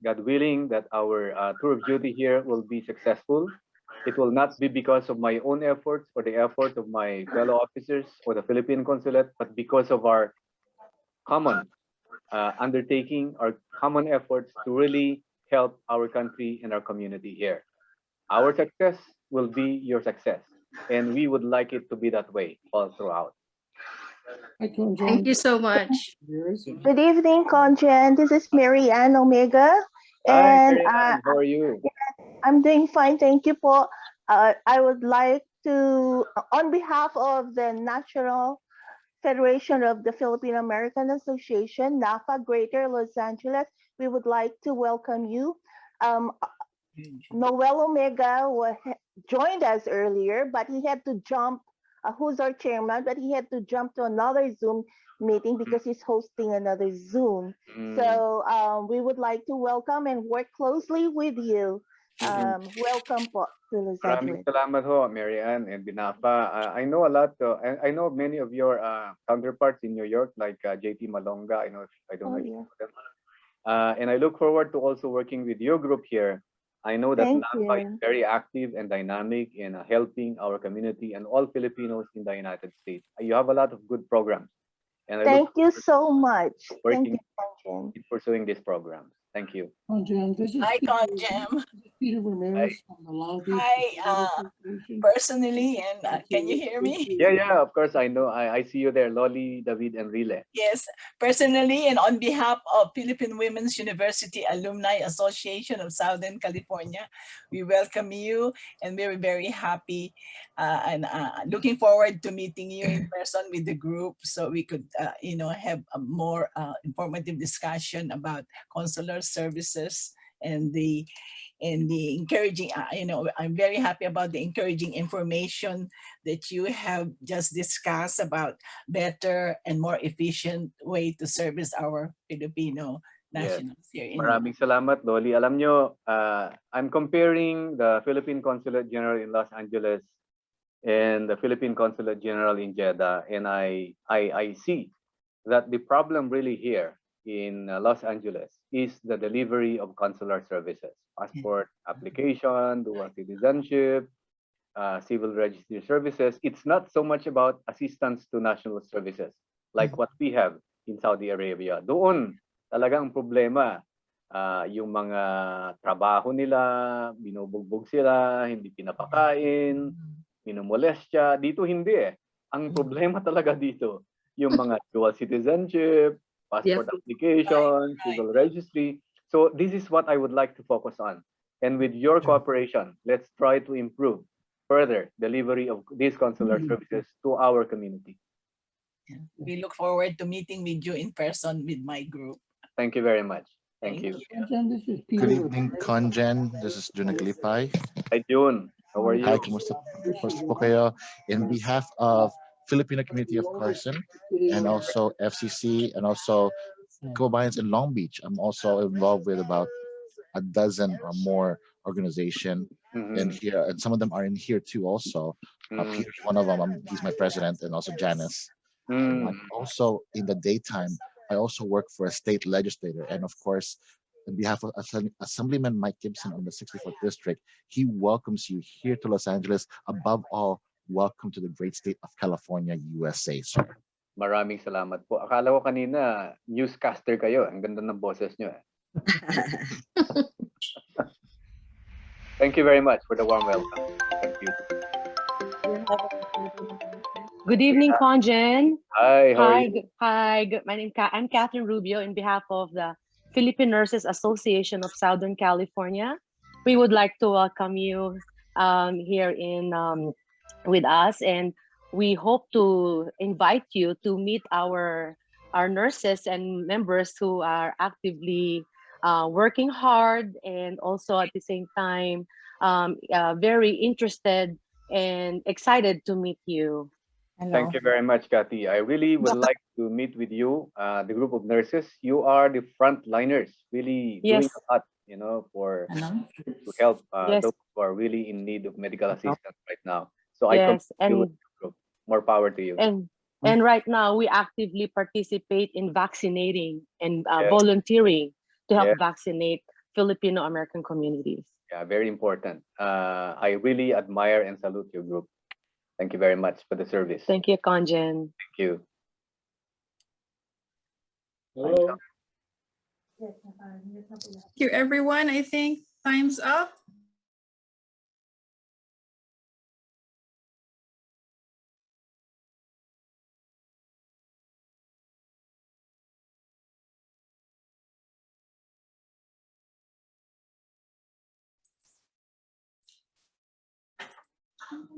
God willing, that our tour of duty here will be successful, it will not be because of my own efforts or the efforts of my fellow officers or the Philippine consulate, but because of our common undertaking, our common efforts to really help our country and our community here. Our success will be your success, and we would like it to be that way all throughout. Thank you so much. Good evening, Conjen. This is Mary Ann Omega. Hi, And Marianne. How are you? I'm doing fine, thank you po. I would like to, on behalf of the National Federation of the Filipino-American Association, NAFA Greater Los Angeles, we would like to welcome you. Noel Omega joined us earlier, but he had to jump, who's our chairman, but he had to jump to another Zoom meeting because he's hosting another Zoom. So we would like to welcome and work closely with you. Welcome po to Los Maraming Angeles. salamat ho, Mary Ann and Binafa. I know a lot. I know many of your counterparts in New York, like JT Malonga. I don't know if you know them. And I look forward to also working with your group here. I know that Thank NAFA is you. very active and dynamic in helping our community and all Filipinos in the United States. You have a lot of good programs. And I Thank look you forward so much. Thank working you, Conjen. in pursuing these programs. Thank you. Conjen, this is Hi, Peter, Conjem. Peter Ramirez from the Long Beach. Hi, personally, and can you hear me? Yeah, of course, I know. I see you there, Loli, David, and Rile. Yes, personally, and on behalf of Philippine Women's University Alumni Association of Southern California, we welcome you, and we're very happy and looking forward to meeting you in person with the group, so we could, have a more informative discussion about consular services and the encouraging, I'm very happy about the encouraging information that you have just discussed about better and more efficient way to service our Filipino nationals here in Maraming salamat, Loli. Alam nyo, I'm comparing the Philippine Consulate General in Los Angeles and the Philippine Consulate General in Jeddah, and I see that the problem really here in Los Angeles is the delivery of consular services, passport application, dual citizenship, civil registry services. It's not so much about assistance to national services like what we have in Saudi Arabia. Doon talaga ang problema, yung mga trabaho nila, binubugbog sila, hindi pinapakain, minumolestya. Dito hindi eh. Ang problema talaga dito, yung mga dual citizenship, passport application, civil registry. So this is what I would like to focus on. And with your cooperation, let's try to improve further delivery of these consular services to our community. We look forward to meeting with you in person with my group. Thank you very much. Thank you. Good evening, Conjen. This is Jun Aglipay. Hi, Jun. How are you? Hi, kumusta po kayo? In behalf of Filipino community of Carson and also FCC and also Cobayans in Long Beach, I'm also involved with about a dozen or more organization in here, and some of them are in here too also. Peter's one of them. He's my president, and also Janice. Also in the daytime, I also work for a state legislator, and of course, on behalf of Assemblyman Mike Gibson on the 64th District, he welcomes you here to Los Angeles. Above all, welcome to the great state of California, USA, sir. Maraming salamat po. Akala ko kanina, newscaster kayo. Ang ganda ng boses nyo. Thank you very much for the warm welcome. Thank you. Good evening, Conjen. Hi, how are you? Hi. Good. I'm Catherine Rubio in behalf of the Philippine Nurses Association of Southern California. We would like to welcome you here in with us, and we hope to invite you to meet our nurses and members who are actively working hard, and also at the same time very interested and excited to meet you. Hello. Thank you very much, Kathy. I really would like to meet with you, the group of nurses. You are the frontliners, really doing a lot, to help those who are really in need of medical assistance right now. So I commend you with your group. More power to you. And right now we actively participate in vaccinating and volunteering to help vaccinate Filipino-American communities. Yeah, very important. I really admire and salute your group. Thank you very much for the service. Thank you, Conjen. Thank you. Hello. Thank you, everyone. I think time's up.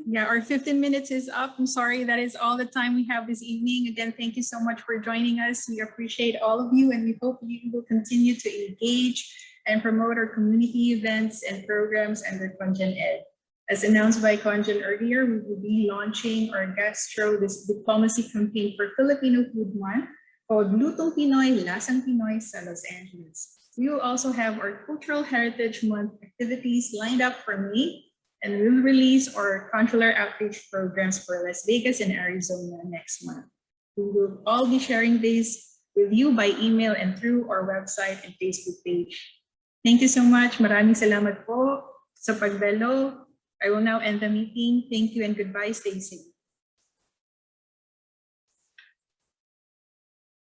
Yeah, our 15 minutes is up. I'm sorry, that is all the time we have this evening. Again, thank you so much for joining us. We appreciate all of you, and we hope you will continue to engage and promote our community events and programs under Conjen Ed. As announced by Conjen earlier, we will be launching our Gastro Diplomacy campaign for Filipino Food Month called Lutong Pinoy, Lasang Pinoy sa Los Angeles. We will also have our Cultural Heritage Month activities lined up for May, and we'll release our consular outreach programs for Las Vegas and Arizona next month. We will all be sharing these with you by email and through our website and Facebook page. Thank you so much. Maraming salamat po sa pagdalo. I will now end the meeting. Thank you and goodbye. Stay safe.